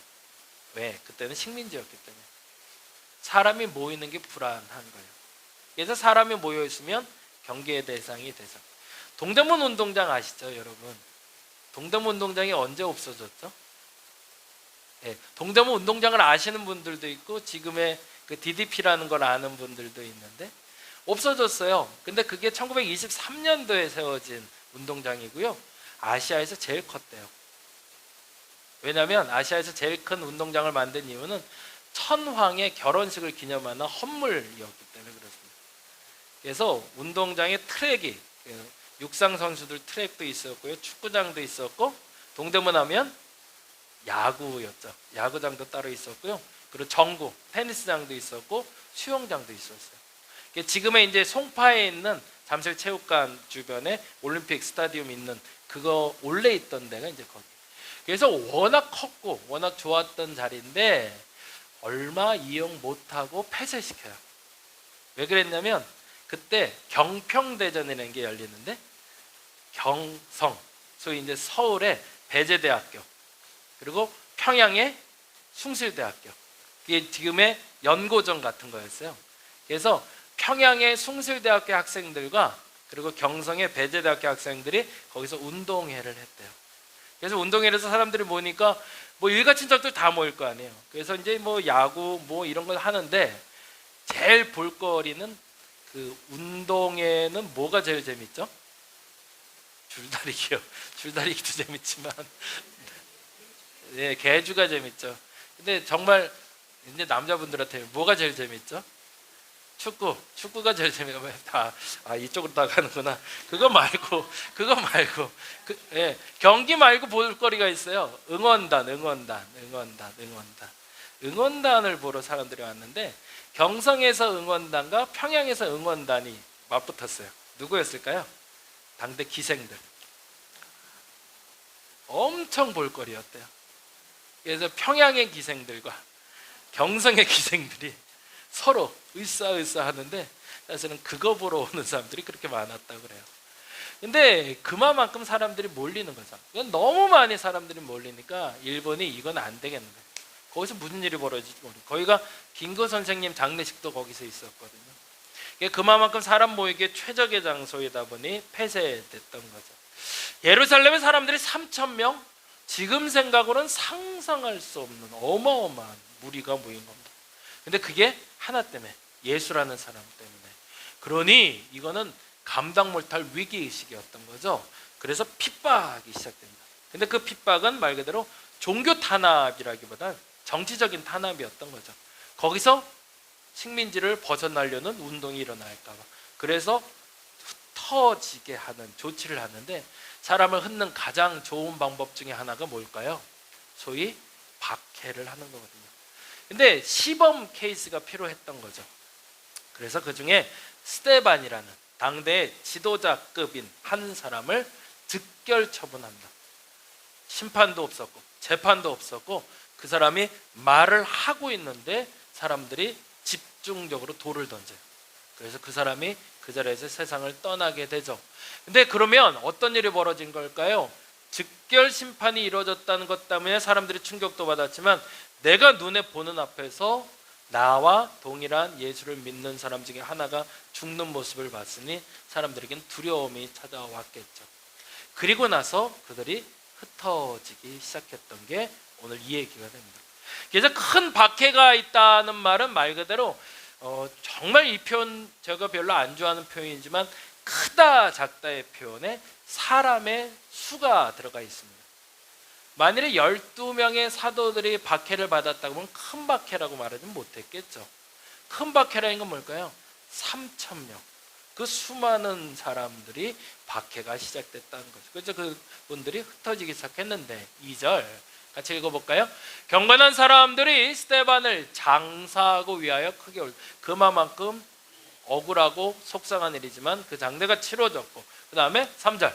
왜? 그때는 식민지였기 때문에 사람이 모이는 게 불안한 거예요. 그래서 사람이 모여 있으면 경계의 대상이 되죠. 동대문 운동장 아시죠, 여러분? 동대문 운동장이 언제 없어졌죠? 네, 동대문 운동장을 아시는 분들도 있고 지금의 그 DDP라는 걸 아는 분들도 있는데 없어졌어요. 근데 그게 1923년도에 세워진 운동장이고요. 아시아에서 제일 컸대요. 왜냐하면 아시아에서 제일 큰 운동장을 만든 이유는 천황의 결혼식을 기념하는 헌물이었기 때문에 그렇습니다. 그래서 운동장에 트랙이 육상 선수들 트랙도 있었고요, 축구장도 있었고, 동대문 하면 야구였죠. 야구장도 따로 있었고요. 그리고 정구 테니스장도 있었고 수영장도 있었어요. 지금의 이제 송파에 있는 잠실체육관 주변에 올림픽 스타디움 있는 그거 원래 있던 데가 이제 거기. 그래서 워낙 컸고 워낙 좋았던 자리인데 얼마 이용 못하고 폐쇄시켜요. 왜 그랬냐면 그때 경평대전이라는 게 열리는데 경성, 소위 이제 서울의 배재대학교 그리고 평양의 숭실대학교, 이게 지금의 연고전 같은 거였어요. 그래서 평양의 숭실대학교 학생들과 그리고 경성의 배재대학교 학생들이 거기서 운동회를 했대요. 그래서 운동회에서 사람들이 모이니까 뭐 일가친척들 다 모일 거 아니에요. 그래서 이제 뭐 야구 뭐 이런 걸 하는데 제일 볼거리는 그 운동회는 뭐가 제일 재밌죠? 줄다리기요. 줄다리기도 재밌지만 네, 개주가 재밌죠. 근데 정말 이제 남자분들한테 뭐가 제일 재밌죠? 축구가 제일 재미가 이쪽으로 다 가는구나. 그거 말고 예, 경기 말고 볼거리가 있어요. 응원단을 보러 사람들이 왔는데 경성에서 응원단과 평양에서 응원단이 맞붙었어요. 누구였을까요? 당대 기생들. 엄청 볼거리였대요. 그래서 평양의 기생들과 경성의 기생들이 서로 으쌰으쌰 하는데 사실은 그거 보러 오는 사람들이 그렇게 많았다고 그래요. 근데 그만큼 사람들이 몰리는 거죠. 너무 많이 사람들이 몰리니까 일본이 이건 안 되겠는 거예요. 거기서 무슨 일이 벌어질지 모르고, 거기가 김구 선생님 장례식도 거기서 있었거든요. 그만큼 사람 모이기에 최적의 장소이다 보니 폐쇄됐던 거죠. 예루살렘의 사람들이 3,000명, 지금 생각으로는 상상할 수 없는 어마어마한 무리가 모인 겁니다. 근데 그게 하나 때문에, 예수라는 사람 때문에. 그러니 이거는 감당 못할 위기의식이었던 거죠. 그래서 핍박이 시작됩니다. 근데 그 핍박은 말 그대로 종교 탄압이라기보단 정치적인 탄압이었던 거죠. 거기서 식민지를 벗어나려는 운동이 일어날까 봐. 그래서 흩어지게 하는 조치를 하는데, 사람을 흩는 가장 좋은 방법 중에 하나가 뭘까요? 소위 박해를 하는 거거든요. 근데 시범 케이스가 필요했던 거죠. 그래서 그 중에 스테반이라는 당대의 지도자급인 한 사람을 즉결 처분합니다. 심판도 없었고 재판도 없었고 그 사람이 말을 하고 있는데 사람들이 집중적으로 돌을 던져요. 그래서 그 사람이 그 자리에서 세상을 떠나게 되죠. 근데 그러면 어떤 일이 벌어진 걸까요? 즉결 심판이 이루어졌다는 것 때문에 사람들이 충격도 받았지만, 내가 눈에 보는 앞에서 나와 동일한 예수를 믿는 사람 중에 하나가 죽는 모습을 봤으니 사람들에겐 두려움이 찾아왔겠죠. 그리고 나서 그들이 흩어지기 시작했던 게 오늘 이 얘기가 됩니다. 그래서 큰 박해가 있다는 말은 말 그대로 정말 이 표현 제가 별로 안 좋아하는 표현이지만 크다 작다의 표현에 사람의 수가 들어가 있습니다. 만일에 12명의 사도들이 박해를 받았다고 하면 큰 박해라고 말하지 못했겠죠. 큰 박해라는 건 뭘까요? 3,000명. 그 수많은 사람들이 박해가 시작됐다는 거죠. 그래서 그분들이 흩어지기 시작했는데 2절 같이 읽어볼까요? 경건한 사람들이 스데반을 장사하고 위하여 크게 그만큼 억울하고 속상한 일이지만 그 장례가 치러졌고, 그 다음에 3절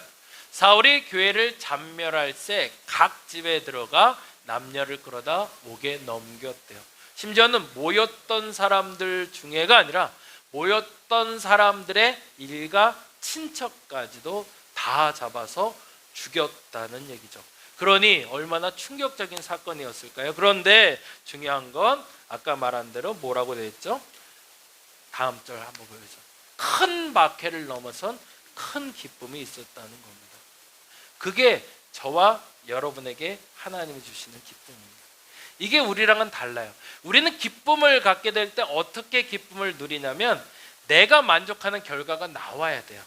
사울이 교회를 잔멸할새 각 집에 들어가 남녀를 끌어다 목에 넘겼대요. 심지어는 모였던 사람들 중에가 아니라 모였던 사람들의 일가 친척까지도 다 잡아서 죽였다는 얘기죠. 그러니 얼마나 충격적인 사건이었을까요? 그런데 중요한 건 아까 말한 대로 뭐라고 되어 있죠? 다음 절 한번 보여줘. 큰 박해를 넘어선 큰 기쁨이 있었다는 겁니다. 그게 저와 여러분에게 하나님이 주시는 기쁨입니다. 이게 우리랑은 달라요. 우리는 기쁨을 갖게 될 때 어떻게 기쁨을 누리냐면 내가 만족하는 결과가 나와야 돼요.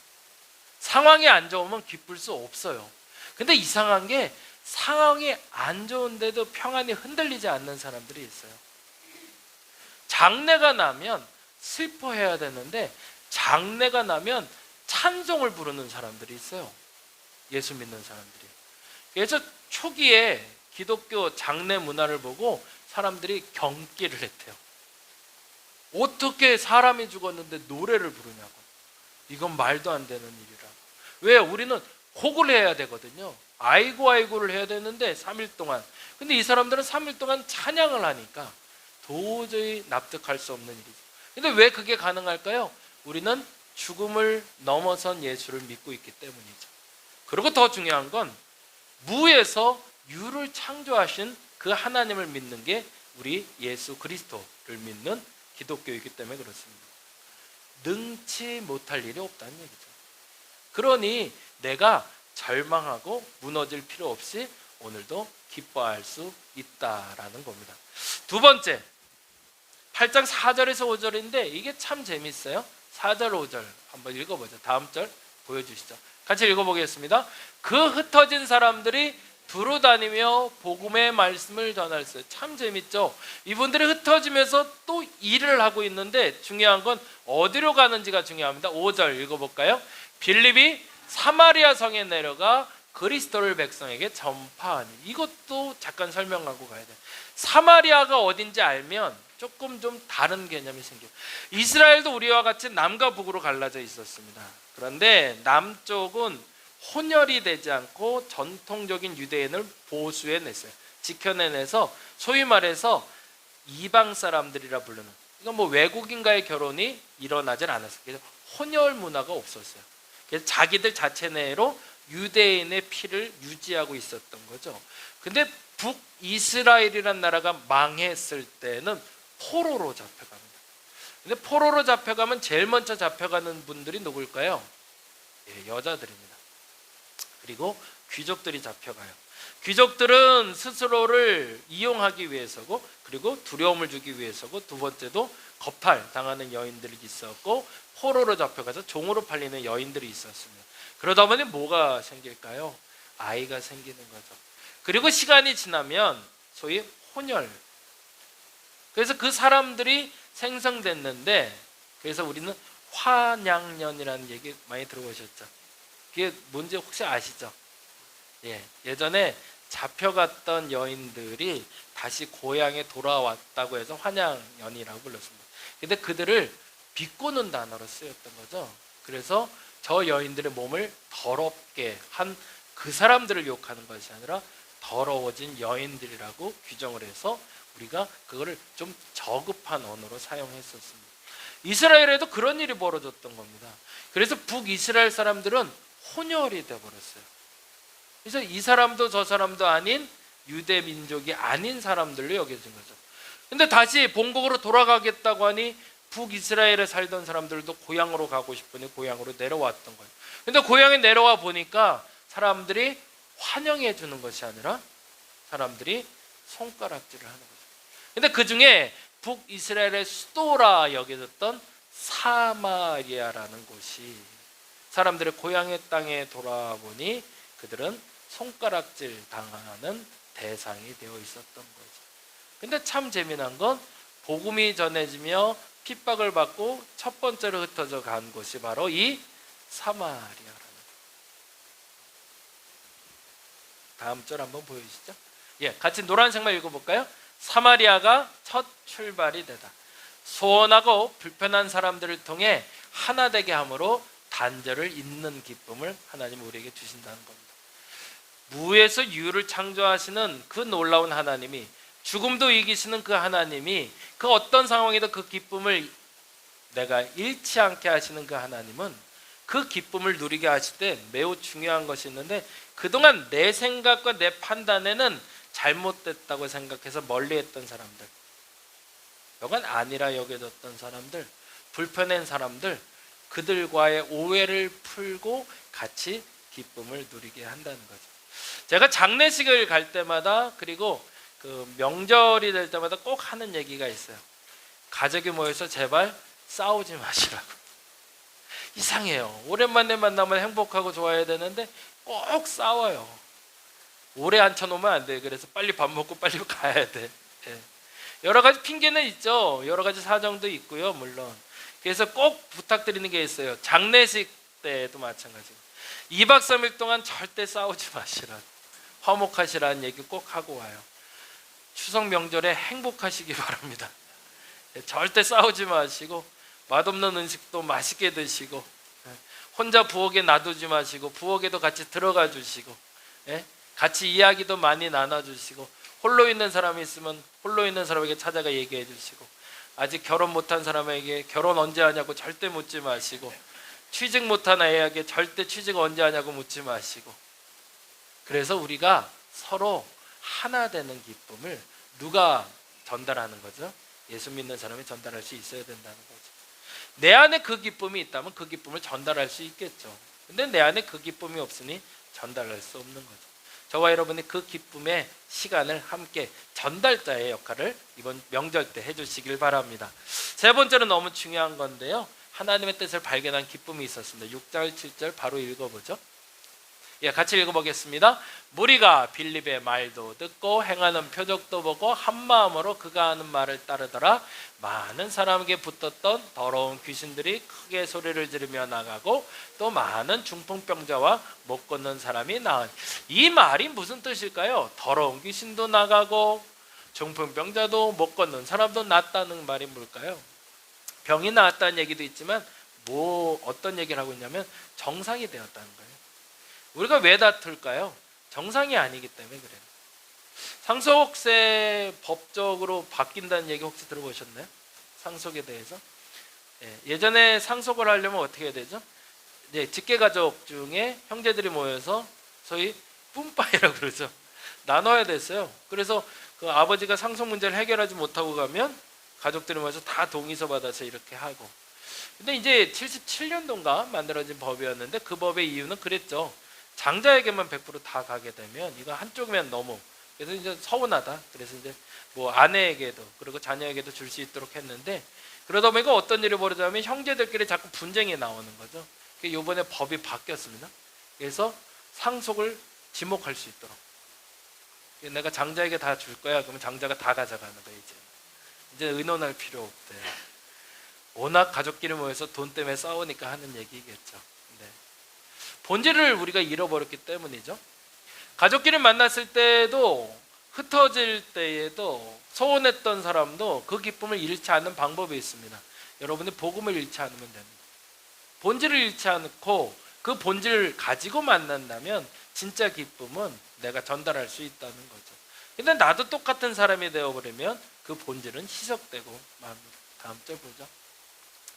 상황이 안 좋으면 기쁠 수 없어요. 근데 이상한 게 상황이 안 좋은데도 평안이 흔들리지 않는 사람들이 있어요. 장래가 나면 슬퍼해야 되는데 장래가 나면 찬송을 부르는 사람들이 있어요. 예수 믿는 사람들이. 그래서 초기에 기독교 장례 문화를 보고 사람들이 경기를 했대요. 어떻게 사람이 죽었는데 노래를 부르냐고. 이건 말도 안 되는 일이라고. 왜? 우리는 곡을 해야 되거든요. 아이고 아이고를 해야 되는데 3일 동안. 근데 이 사람들은 3일 동안 찬양을 하니까 도저히 납득할 수 없는 일이죠. 근데 왜 그게 가능할까요? 우리는 죽음을 넘어선 예수를 믿고 있기 때문이죠. 그리고 더 중요한 건 무에서 유를 창조하신 그 하나님을 믿는 게 우리 예수 그리스도를 믿는 기독교이기 때문에 그렇습니다. 능치 못할 일이 없다는 얘기죠. 그러니 내가 절망하고 무너질 필요 없이 오늘도 기뻐할 수 있다라는 겁니다. 두 번째, 8장 4절에서 5절인데 이게 참 재밌어요. 4절 5절 한번 읽어보죠. 다음 절 보여주시죠. 같이 읽어보겠습니다. 그 흩어진 사람들이 두루 다니며 복음의 말씀을 전했어요. 참 재밌죠. 이분들이 흩어지면서 또 일을 하고 있는데 중요한 건 어디로 가는지가 중요합니다. 5절 읽어볼까요? 빌립이 사마리아 성에 내려가 그리스도를 백성에게 전파하니. 이것도 잠깐 설명하고 가야 돼요. 사마리아가 어딘지 알면 조금 좀 다른 개념이 생겨요. 이스라엘도 우리와 같이 남과 북으로 갈라져 있었습니다. 그런데 남쪽은 혼혈이 되지 않고 전통적인 유대인을 보수해냈어요. 지켜내내서 소위 말해서 이방 사람들이라 부르는, 이건 뭐 외국인과의 결혼이 일어나질 않았어요. 그래서 혼혈 문화가 없었어요. 그래서 자기들 자체 내로 유대인의 피를 유지하고 있었던 거죠. 근데 북이스라엘이라는 나라가 망했을 때는 포로로 잡혀갑니다. 근데 포로로 잡혀가면 제일 먼저 잡혀가는 분들이 누굴까요? 예, 여자들입니다. 그리고 귀족들이 잡혀가요. 귀족들은 스스로를 이용하기 위해서고, 그리고 두려움을 주기 위해서고, 두 번째도 거팔 당하는 여인들이 있었고, 포로로 잡혀가서 종으로 팔리는 여인들이 있었습니다. 그러다 보니 뭐가 생길까요? 아이가 생기는 거죠. 그리고 시간이 지나면 소위 혼혈, 그래서 그 사람들이 생성됐는데, 그래서 우리는 환양년이라는 얘기 많이 들어보셨죠? 그게 뭔지 혹시 아시죠? 예, 예전에 잡혀갔던 여인들이 다시 고향에 돌아왔다고 해서 환양년이라고 불렀습니다. 근데 그들을 비꼬는 단어로 쓰였던 거죠. 그래서 저 여인들의 몸을 더럽게 한 그 사람들을 욕하는 것이 아니라 더러워진 여인들이라고 규정을 해서 우리가 그거를 좀 저급한 언어로 사용했었습니다. 이스라엘에도 그런 일이 벌어졌던 겁니다. 그래서 북이스라엘 사람들은 혼혈이 되어버렸어요. 그래서 이 사람도 저 사람도 아닌 유대 민족이 아닌 사람들로 여겨진 거죠. 근데 다시 본국으로 돌아가겠다고 하니 북이스라엘에 살던 사람들도 고향으로 가고 싶으니 고향으로 내려왔던 거예요. 근데 고향에 내려와 보니까 사람들이 환영해 주는 것이 아니라 사람들이 손가락질을 하는 거죠. 근데 그 중에 북이스라엘의 수도라 여겨졌던 사마리아라는 곳이 사람들의 고향의 땅에 돌아보니 그들은 손가락질 당하는 대상이 되어 있었던 거죠. 근데 참 재미난 건 복음이 전해지며 핍박을 받고 첫 번째로 흩어져 간 곳이 바로 이 사마리아라는 거예요. 다음 절 한번 보여주시죠. 예, 같이 노란색만 읽어볼까요? 사마리아가 첫 출발이 되다. 소원하고 불편한 사람들을 통해 하나 되게 함으로 단절을 잇는 기쁨을 하나님 우리에게 주신다는 겁니다. 무에서 유를 창조하시는 그 놀라운 하나님이, 죽음도 이기시는 그 하나님이 그 어떤 상황에도 그 기쁨을 내가 잃지 않게 하시는 그 하나님은 그 기쁨을 누리게 하실 때 매우 중요한 것이 있는데, 그동안 내 생각과 내 판단에는 잘못됐다고 생각해서 멀리했던 사람들, 이건 아니라 여겨졌던 사람들, 불편한 사람들, 그들과의 오해를 풀고 같이 기쁨을 누리게 한다는 거죠. 제가 장례식을 갈 때마다, 그리고 그 명절이 될 때마다 꼭 하는 얘기가 있어요. 가족이 모여서 제발 싸우지 마시라고. 이상해요. 오랜만에 만나면 행복하고 좋아야 되는데 꼭 싸워요. 오래 앉혀놓으면 안 돼. 그래서 빨리 밥 먹고 빨리 가야 돼. 예. 여러 가지 핑계는 있죠. 여러 가지 사정도 있고요, 물론. 그래서 꼭 부탁드리는 게 있어요. 장례식 때도 마찬가지고 2박 3일 동안 절대 싸우지 마시라, 화목하시라는 얘기 꼭 하고 와요. 추석 명절에 행복하시기 바랍니다. 절대 싸우지 마시고 맛없는 음식도 맛있게 드시고, 혼자 부엌에 놔두지 마시고 부엌에도 같이 들어가 주시고, 같이 이야기도 많이 나눠주시고, 홀로 있는 사람이 있으면 홀로 있는 사람에게 찾아가 얘기해 주시고, 아직 결혼 못한 사람에게 결혼 언제 하냐고 절대 묻지 마시고, 취직 못한 아이에게 절대 취직 언제 하냐고 묻지 마시고. 그래서 우리가 서로 하나 되는 기쁨을 누가 전달하는 거죠? 예수 믿는 사람이 전달할 수 있어야 된다는 거죠. 내 안에 그 기쁨이 있다면 그 기쁨을 전달할 수 있겠죠. 근데 내 안에 그 기쁨이 없으니 전달할 수 없는 거죠. 저와 여러분이 그 기쁨의 시간을 함께 전달자의 역할을 이번 명절 때 해주시길 바랍니다. 세 번째는 너무 중요한 건데요, 하나님의 뜻을 발견한 기쁨이 있었습니다. 6절 7절 바로 읽어보죠. 같이 읽어보겠습니다. 무리가 빌립의 말도 듣고 행하는 표적도 보고 한 마음으로 그가 하는 말을 따르더라. 많은 사람에게 붙었던 더러운 귀신들이 크게 소리를 지르며 나가고 또 많은 중풍병자와 못 걷는 사람이 나은. 이 말이 무슨 뜻일까요? 더러운 귀신도 나가고 중풍병자도 못 걷는 사람도 낫다는 말이 뭘까요? 병이 나았다는 얘기도 있지만 어떤 얘기를 하고 있냐면 정상이 되었다는 거예요. 우리가 왜 다툴까요? 정상이 아니기 때문에 그래요. 상속세 법적으로 바뀐다는 얘기 혹시 들어보셨나요? 상속에 대해서? 예전에 상속을 하려면 어떻게 해야 되죠? 직계가족 중에 형제들이 모여서 소위 뿜빠이라고 그러죠. 나눠야 됐어요. 그래서 그 아버지가 상속 문제를 해결하지 못하고 가면 가족들이 모여서 다 동의서 받아서 이렇게 하고. 근데 이제 77년도인가 만들어진 법이었는데, 그 법의 이유는 그랬죠. 장자에게만 100% 다 가게 되면 이거 한쪽이면 너무, 그래서 이제 서운하다. 그래서 이제 뭐 아내에게도 그리고 자녀에게도 줄 수 있도록 했는데, 그러다 보니까 어떤 일이 벌어지냐면 형제들끼리 자꾸 분쟁이 나오는 거죠. 이번에 법이 바뀌었습니다. 그래서 상속을 지목할 수 있도록, 내가 장자에게 다 줄 거야. 그러면 장자가 다 가져가는 거예요. 이제 의논할 필요 없대요. 워낙 가족끼리 모여서 돈 때문에 싸우니까 하는 얘기겠죠. 본질을 우리가 잃어버렸기 때문이죠. 가족끼리 만났을 때도, 흩어질 때에도 소원했던 사람도 그 기쁨을 잃지 않는 방법이 있습니다. 여러분이 복음을 잃지 않으면 됩니다. 본질을 잃지 않고 그 본질을 가지고 만난다면 진짜 기쁨은 내가 전달할 수 있다는 거죠. 근데 나도 똑같은 사람이 되어버리면 그 본질은 희석되고 맙니다. 다음 절 보죠.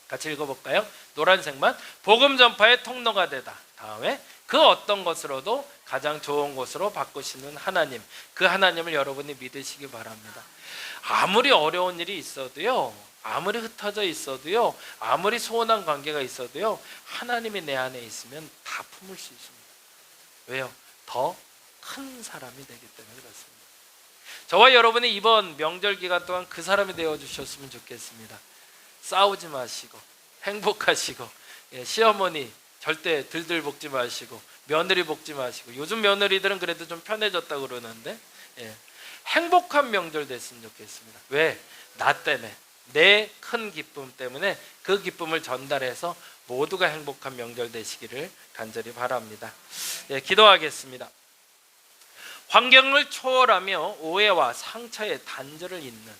같이 읽어볼까요? 노란색만. 복음 전파의 통로가 되다. 다음에 그 어떤 것으로도 가장 좋은 것으로 바꾸시는 하나님, 그 하나님을 여러분이 믿으시기 바랍니다. 아무리 어려운 일이 있어도요, 아무리 흩어져 있어도요, 아무리 소원한 관계가 있어도요, 하나님이 내 안에 있으면 다 품을 수 있습니다. 왜요? 더 큰 사람이 되기 때문에 그렇습니다. 저와 여러분이 이번 명절 기간 동안 그 사람이 되어주셨으면 좋겠습니다. 싸우지 마시고 행복하시고, 시어머니 절대 들들 볶지 마시고, 며느리 볶지 마시고, 요즘 며느리들은 그래도 좀 편해졌다고 그러는데, 행복한 명절 됐으면 좋겠습니다. 왜? 나 때문에, 내 큰 기쁨 때문에 그 기쁨을 전달해서 모두가 행복한 명절 되시기를 간절히 바랍니다. 기도하겠습니다. 환경을 초월하며 오해와 상처의 단절을 잇는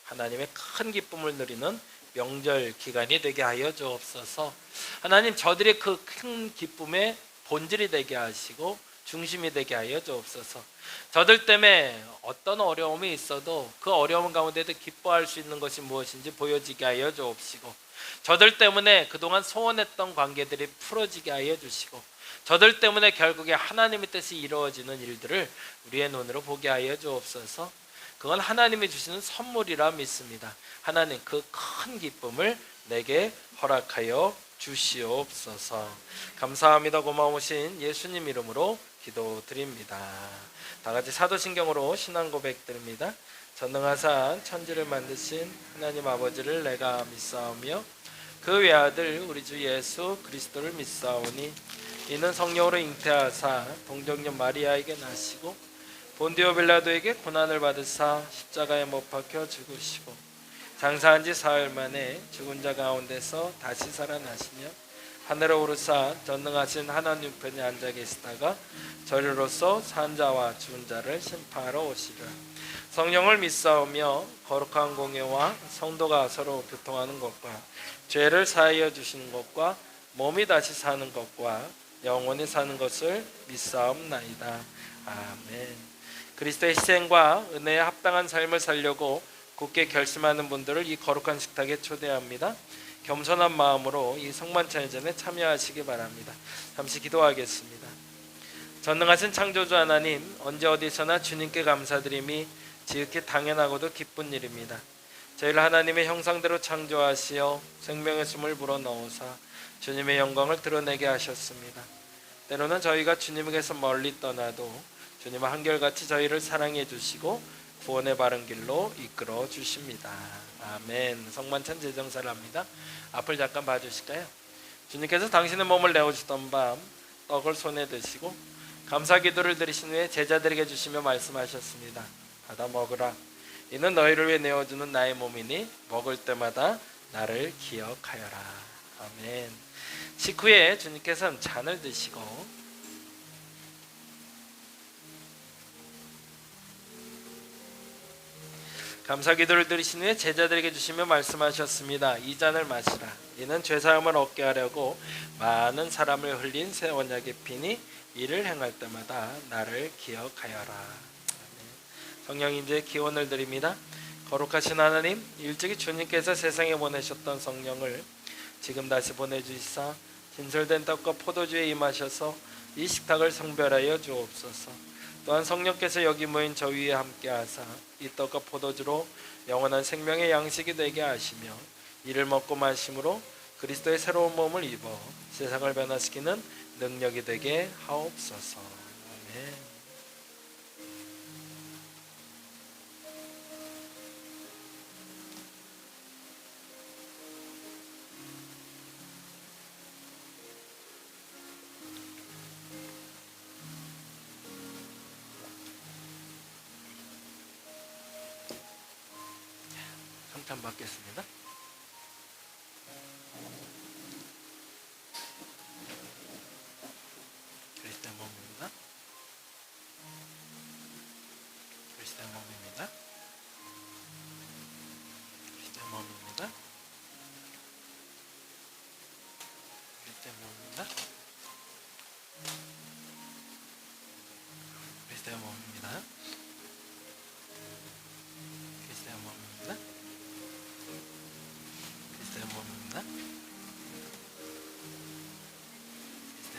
하나님의 큰 기쁨을 누리는 명절 기간이 되게 하여 주옵소서. 하나님, 저들의 그 큰 기쁨의 본질이 되게 하시고 중심이 되게 하여 주옵소서. 저들 때문에 어떤 어려움이 있어도 그 어려움 가운데도 기뻐할 수 있는 것이 무엇인지 보여지게 하여 주옵시고, 저들 때문에 그동안 소원했던 관계들이 풀어지게 하여 주시고, 저들 때문에 결국에 하나님의 뜻이 이루어지는 일들을 우리의 눈으로 보게 하여 주옵소서. 그건 하나님이 주시는 선물이라 믿습니다. 하나님, 그 큰 기쁨을 내게 허락하여 주시옵소서. 감사합니다. 고마우신 예수님 이름으로 기도드립니다. 다 같이 사도신경으로 신앙 고백드립니다. 전능하사 천지를 만드신 하나님 아버지를 내가 믿사오며 그 외아들 우리 주 예수 그리스도를 믿사오니 이는 성령으로 잉태하사 동정녀 마리아에게 나시고 본디오 빌라도에게 고난을 받으사 십자가에 못 박혀 죽으시고 장사한 지 사흘 만에 죽은 자 가운데서 다시 살아나시며 하늘에 오르사 전능하신 하나님 편에 앉아 계시다가 저리로서 산 자와 죽은 자를 심판하러 오시리라. 성령을 믿사오며 거룩한 공예와 성도가 서로 교통하는 것과 죄를 사하여 주시는 것과 몸이 다시 사는 것과 영원히 사는 것을 믿사옵나이다. 아멘. 그리스도의 희생과 은혜에 합당한 삶을 살려고 굳게 결심하는 분들을 이 거룩한 식탁에 초대합니다. 겸손한 마음으로 이 성만찬전에 참여하시기 바랍니다. 잠시 기도하겠습니다. 전능하신 창조주 하나님, 언제 어디서나 주님께 감사드림이 지극히 당연하고도 기쁜 일입니다. 저희를 하나님의 형상대로 창조하시어 생명의 숨을 불어넣으사 주님의 영광을 드러내게 하셨습니다. 때로는 저희가 주님에게서 멀리 떠나도 주님은 한결같이 저희를 사랑해 주시고 구원의 바른 길로 이끌어 주십니다. 아멘. 성만찬 제정사를 합니다. 앞을 잠깐 봐주실까요? 주님께서 당신의 몸을 내어주던 밤 떡을 손에 드시고 감사 기도를 드리신 후에 제자들에게 주시며 말씀하셨습니다. 받아 먹으라. 이는 너희를 위해 내어주는 나의 몸이니 먹을 때마다 나를 기억하여라. 아멘. 식후에 주님께서는 잔을 드시고 감사 기도를 드리신 후에 제자들에게 주시며 말씀하셨습니다. 이 잔을 마시라. 이는 죄사함을 얻게 하려고 많은 사람을 흘린 새 언약의 피니 이를 행할 때마다 나를 기억하여라. 성령 임재의 기원을 드립니다. 거룩하신 하나님, 일찍이 주님께서 세상에 보내셨던 성령을 지금 다시 보내주시사 진설된 떡과 포도주에 임하셔서 이 식탁을 성별하여 주옵소서. 또한 성령께서 여기 모인 저 위에 함께하사 이 떡과 포도주로 영원한 생명의 양식이 되게 하시며 이를 먹고 마심으로 그리스도의 새로운 몸을 입어 세상을 변화시키는 능력이 되게 하옵소서. 아멘. 성찬 받겠습니다. 그리스도의 몸입니다. 그리스도의 몸입니다. 그리스도의 몸입니다. 그리스도의 몸입니다. 그리스도의 몸입니다. 그리스도의 몸입니다. 그리스도의 몸입니다.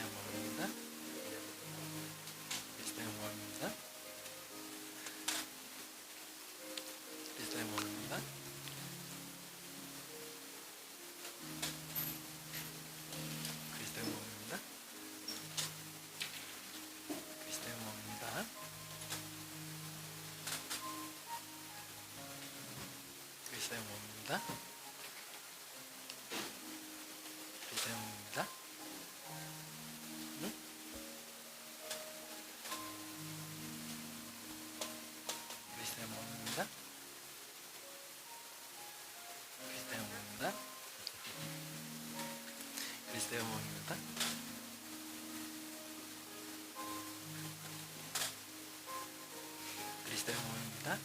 그리스도의 몸입니다. 그리스도의 몸입니다. 그리스도의 몸입니다. 그리스도의 몸입니다. 그리스도의 몸입니다. 그리스도의 몸입니다. 그리스도의 몸입니다. 응? 그리스도의 몸입니다. 그리스도의 몸입니다. 그리스도의 몸입니다. 그리스도의 몸입니다.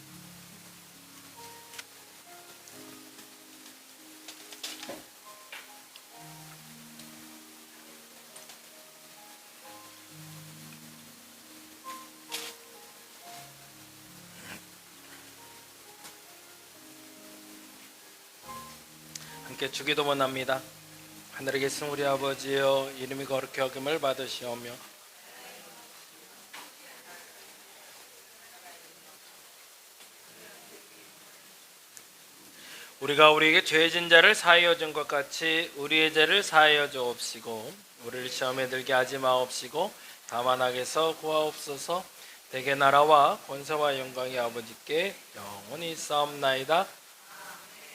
함께 주기도 원합니다. 하늘에 계신 우리 아버지여, 이름이 거룩히 여김을 받으시오며 우리가 우리에게 죄진 자를 사하여 준 것 같이 우리의 죄를 사하여 주옵시고 우리를 시험에 들게 하지 마옵시고 다만 악에서 구하옵소서. 대개 나라와 권세와 영광이 아버지께 영원히 있사옵나이다.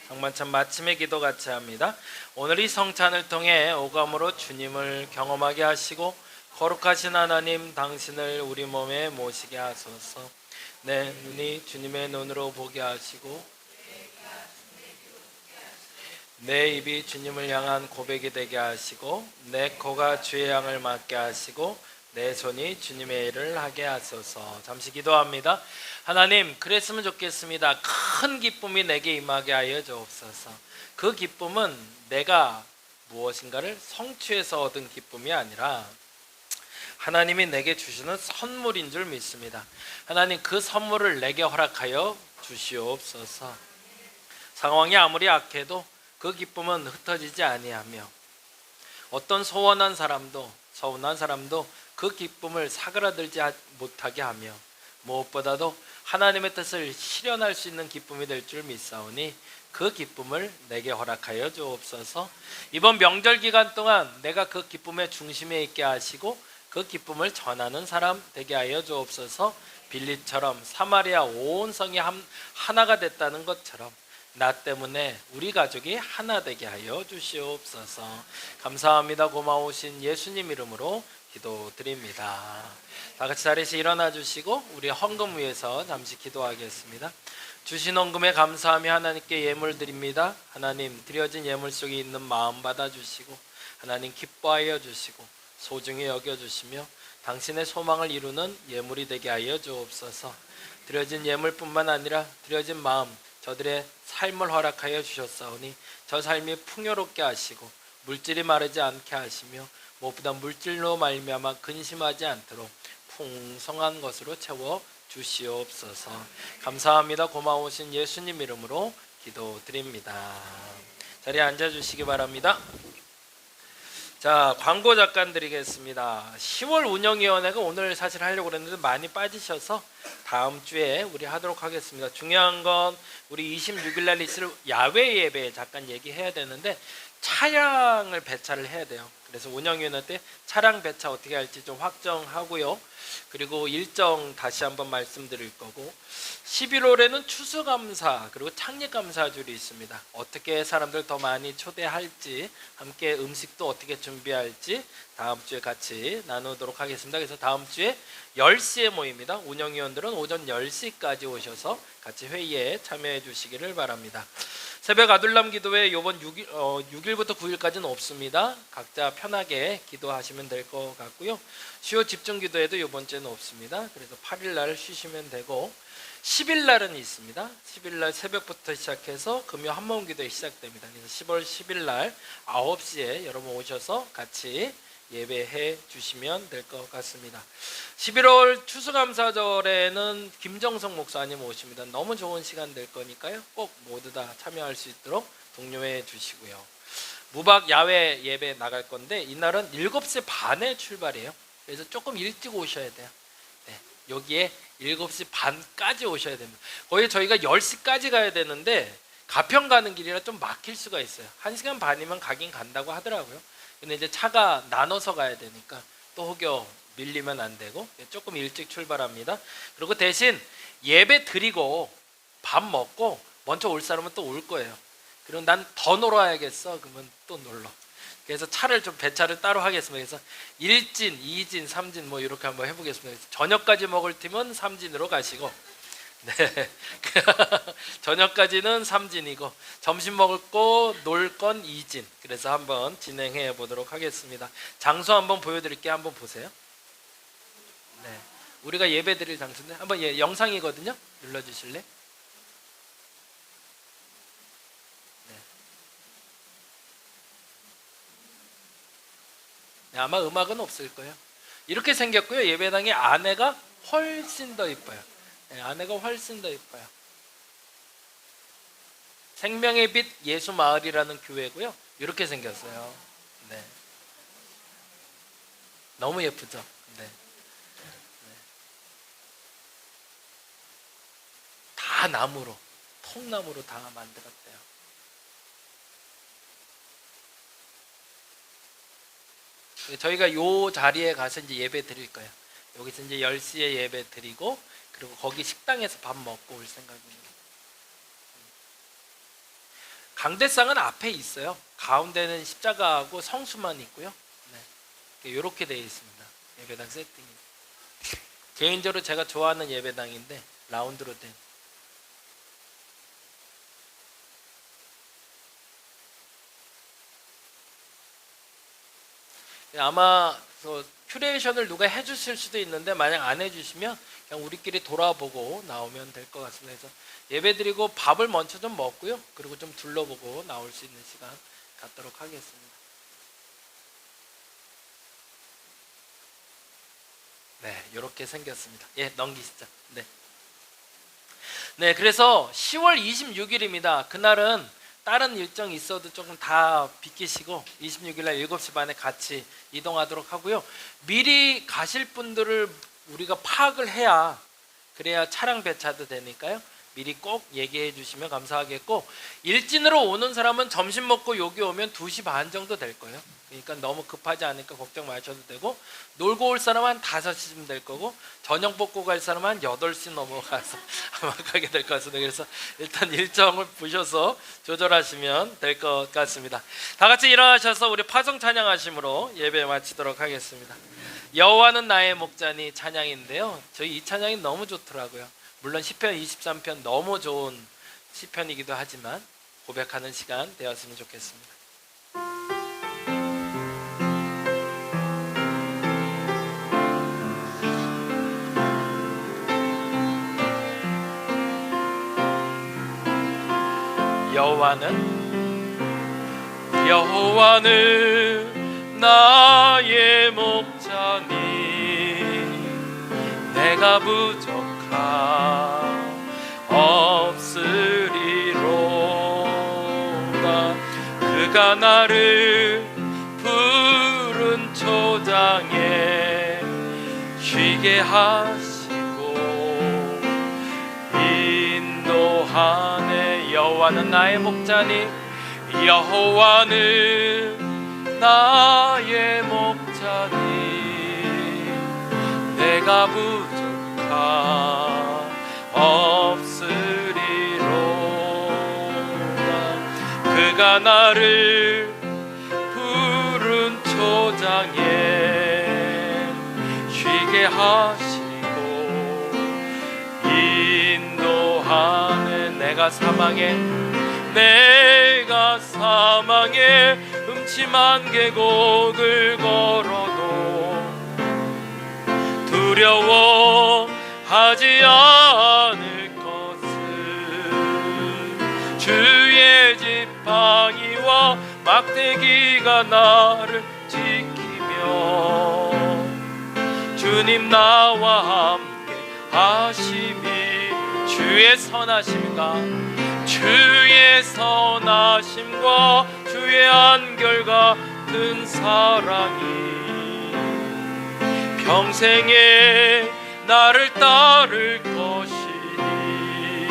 상반찬 마침의 기도 같이 합니다. 오늘 이 성찬을 통해 오감으로 주님을 경험하게 하시고 거룩하신 하나님 당신을 우리 몸에 모시게 하소서. 내 눈이 주님의 눈으로 보게 하시고 내 입이 주님을 향한 고백이 되게 하시고 내 코가 주의 향을 맡게 하시고 내 손이 주님의 일을 하게 하소서. 잠시 기도합니다. 하나님, 그랬으면 좋겠습니다. 큰 기쁨이 내게 임하게 하여 주옵소서. 그 기쁨은 내가 무엇인가를 성취해서 얻은 기쁨이 아니라 하나님이 내게 주시는 선물인 줄 믿습니다. 하나님, 그 선물을 내게 허락하여 주시옵소서. 상황이 아무리 악해도 그 기쁨은 흩어지지 아니하며 어떤 서운한 사람도 그 기쁨을 사그라들지 못하게 하며 무엇보다도 하나님의 뜻을 실현할 수 있는 기쁨이 될 줄 믿사오니 그 기쁨을 내게 허락하여 주옵소서. 이번 명절 기간 동안 내가 그 기쁨의 중심에 있게 하시고 그 기쁨을 전하는 사람 되게 하여 주옵소서. 빌립처럼 사마리아 온 성이 하나가 됐다는 것처럼 나 때문에 우리 가족이 하나 되게 하여 주시옵소서. 감사합니다. 고마우신 예수님 이름으로 기도드립니다. 다 같이 자리에서 일어나 주시고 우리 헌금 위에서 잠시 기도하겠습니다. 주신 헌금에 감사하며 하나님께 예물 드립니다. 하나님, 드려진 예물 속에 있는 마음 받아주시고 하나님 기뻐하여 주시고 소중히 여겨주시며 당신의 소망을 이루는 예물이 되게 하여 주옵소서. 드려진 예물뿐만 아니라 드려진 마음, 저들의 삶을 허락하여 주셨사오니 저 삶이 풍요롭게 하시고 물질이 마르지 않게 하시며 무엇보다 물질로 말미암아 근심하지 않도록 풍성한 것으로 채워 주시옵소서. 감사합니다. 고마우신 예수님 이름으로 기도드립니다. 자리에 앉아주시기 바랍니다. 자, 광고 잠깐 드리겠습니다. 10월 운영위원회가 오늘 사실 하려고 그랬는데 많이 빠지셔서 다음 주에 우리 하도록 하겠습니다. 중요한 건 우리 26일 날 있을 야외 예배 잠깐 얘기해야 되는데 차량을 배차를 해야 돼요. 그래서 운영위원회 때 차량 배차 어떻게 할지 좀 확정하고요. 그리고 일정 다시 한번 말씀드릴 거고 11월에는 추수감사 그리고 창립감사줄이 있습니다. 어떻게 사람들 더 많이 초대할지 함께 음식도 어떻게 준비할지 다음 주에 같이 나누도록 하겠습니다. 그래서 다음 주에 10시에 모입니다. 운영위원들은 오전 10시까지 오셔서 같이 회의에 참여해 주시기를 바랍니다. 새벽 아둘람 기도회 이번 6일부터 9일까지는 없습니다. 각자 편하게 기도하시면 될 것 같고요. 수요 집중 기도회도 이번 주에는 없습니다. 그래서 8일 날 쉬시면 되고 10일 날은 있습니다. 10일 날 새벽부터 시작해서 금요 한모금 기도회 시작됩니다. 그래서 10월 10일 날 9시에 여러분 오셔서 같이 예배해 주시면 될 것 같습니다. 11월 추수감사절에는 김정성 목사님 오십니다. 너무 좋은 시간 될 거니까요. 꼭 모두 다 참여할 수 있도록 독려해 주시고요. 무박 야외 예배 나갈 건데 이날은 7시 반에 출발이에요. 그래서 조금 일찍 오셔야 돼요. 네, 여기에 7시 반까지 오셔야 됩니다. 거의 저희가 10시까지 가야 되는데 가평 가는 길이라 좀 막힐 수가 있어요. 1시간 반이면 가긴 간다고 하더라고요. 근데 이제 차가 나눠서 가야 되니까 또 혹여 밀리면 안 되고 조금 일찍 출발합니다. 그리고 대신 예배 드리고 밥 먹고 먼저 올 사람은 또 올 거예요. 그리고 난 더 놀아야겠어. 그러면 또 놀러. 그래서 차를 좀 배차를 따로 하겠습니다. 그래서 1진, 2진, 3진 뭐 이렇게 한번 해보겠습니다. 저녁까지 먹을 팀은 3진으로 가시고 네. 저녁까지는 3진이고 점심 먹을 거 놀 건 2진. 그래서 한번 진행해 보도록 하겠습니다. 장소 한번 보여드릴게요. 한번 보세요. 네. 우리가 예배 드릴 장소인데 한번 영상이거든요. 눌러주실래? 네. 네, 아마 음악은 없을 거예요. 이렇게 생겼고요. 예배당의 안에가 훨씬 더 이뻐요. 네, 안에가 훨씬 더 이뻐요. 생명의 빛 예수 마을이라는 교회고요. 이렇게 생겼어요. 네. 너무 예쁘죠? 네. 다 나무로, 통나무로 다 만들었대요. 저희가 요 자리에 가서 이제 예배 드릴 거예요. 여기서 이제 10시에 예배 드리고, 그리고 거기 식당에서 밥 먹고 올 생각입니다. 강대상은 앞에 있어요. 가운데는 십자가하고 성수만 있고요. 네. 이렇게 되어 있습니다. 예배당 세팅이. 개인적으로 제가 좋아하는 예배당인데 라운드로 된. 아마 큐레이션을 누가 해주실 수도 있는데 만약 안 해주시면 그냥 우리끼리 돌아보고 나오면 될 것 같습니다. 그래서 예배드리고 밥을 먼저 좀 먹고요. 그리고 좀 둘러보고 나올 수 있는 시간 갖도록 하겠습니다. 네, 이렇게 생겼습니다. 예, 넘기시죠. 네. 네, 그래서 10월 26일입니다. 그날은 다른 일정이 있어도 조금 다 비키시고 26일 날 7시 반에 같이 이동하도록 하고요. 미리 가실 분들을 우리가 파악을 해야 그래야 차량 배차도 되니까요. 미리 꼭 얘기해 주시면 감사하겠고, 일진으로 오는 사람은 점심 먹고 여기 오면 2시 반 정도 될 거예요. 그러니까 너무 급하지 않으니까 걱정 마셔도 되고, 놀고 올 사람은 한 5시쯤 될 거고, 저녁 먹고 갈 사람은 한 8시 넘어가서 아마 가게 될 것 같습니다. 그래서 일단 일정을 보셔서 조절하시면 될 것 같습니다. 다 같이 일어나셔서 우리 파송 찬양하심으로 예배 마치도록 하겠습니다. 여호와는 나의 목자니 찬양인데요, 저희 이 찬양이 너무 좋더라고요. 물론 시편 23편 너무 좋은 시편이기도 하지만 고백하는 시간 되었으면 좋겠습니다. 여호와는 나의 목자니 내가 부족함 없으리로다. 그가 나를 푸른 초장에 쉬게 하시고 인도하네. 여호와는 나의 목자니, 여호와는 나의 목자니 내가 부족함 없으리로다. 그가 나를 푸른 초장에 쉬게 하시고 인도하네. 내가 사망의 음침한 계곡을 걸어도 두려워하지 않을 것은 주의 지팡이와 막대기가 나를 지키며 주님 나와 함께 하심이 주의 선하심과 주의 선하심과 주의 한결같은 사랑이 평생에 나를 따를 것이니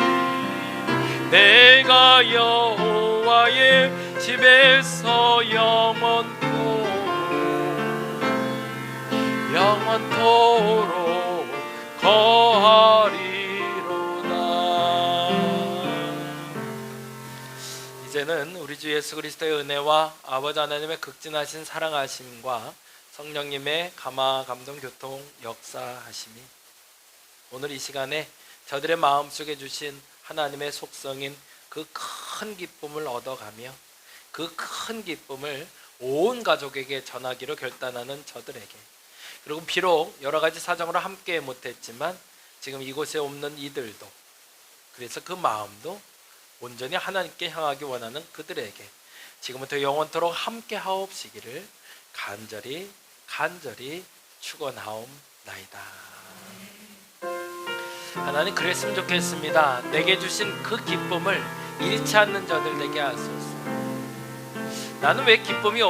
내가 여호와의 집에서 영원토록 거하리로다. 이제는 우리 주 예수 그리스도의 은혜와 아버지 하나님의 극진하신 사랑하심과 성령님의 감화 감동 교통 역사하심이 오늘 이 시간에 저들의 마음속에 주신 하나님의 속성인 그 큰 기쁨을 얻어가며 그 큰 기쁨을 온 가족에게 전하기로 결단하는 저들에게, 그리고 비록 여러 가지 사정으로 함께 못했지만 지금 이곳에 없는 이들도, 그래서 그 마음도 온전히 하나님께 향하기 원하는 그들에게 지금부터 영원토록 함께 하옵시기를 간절히 축원하옵나이다. 하나님, 그랬으면 좋겠습니다. 내게 주신 그 기쁨을 잃지 않는 자들 되게 하소서. 나는 왜 기쁨이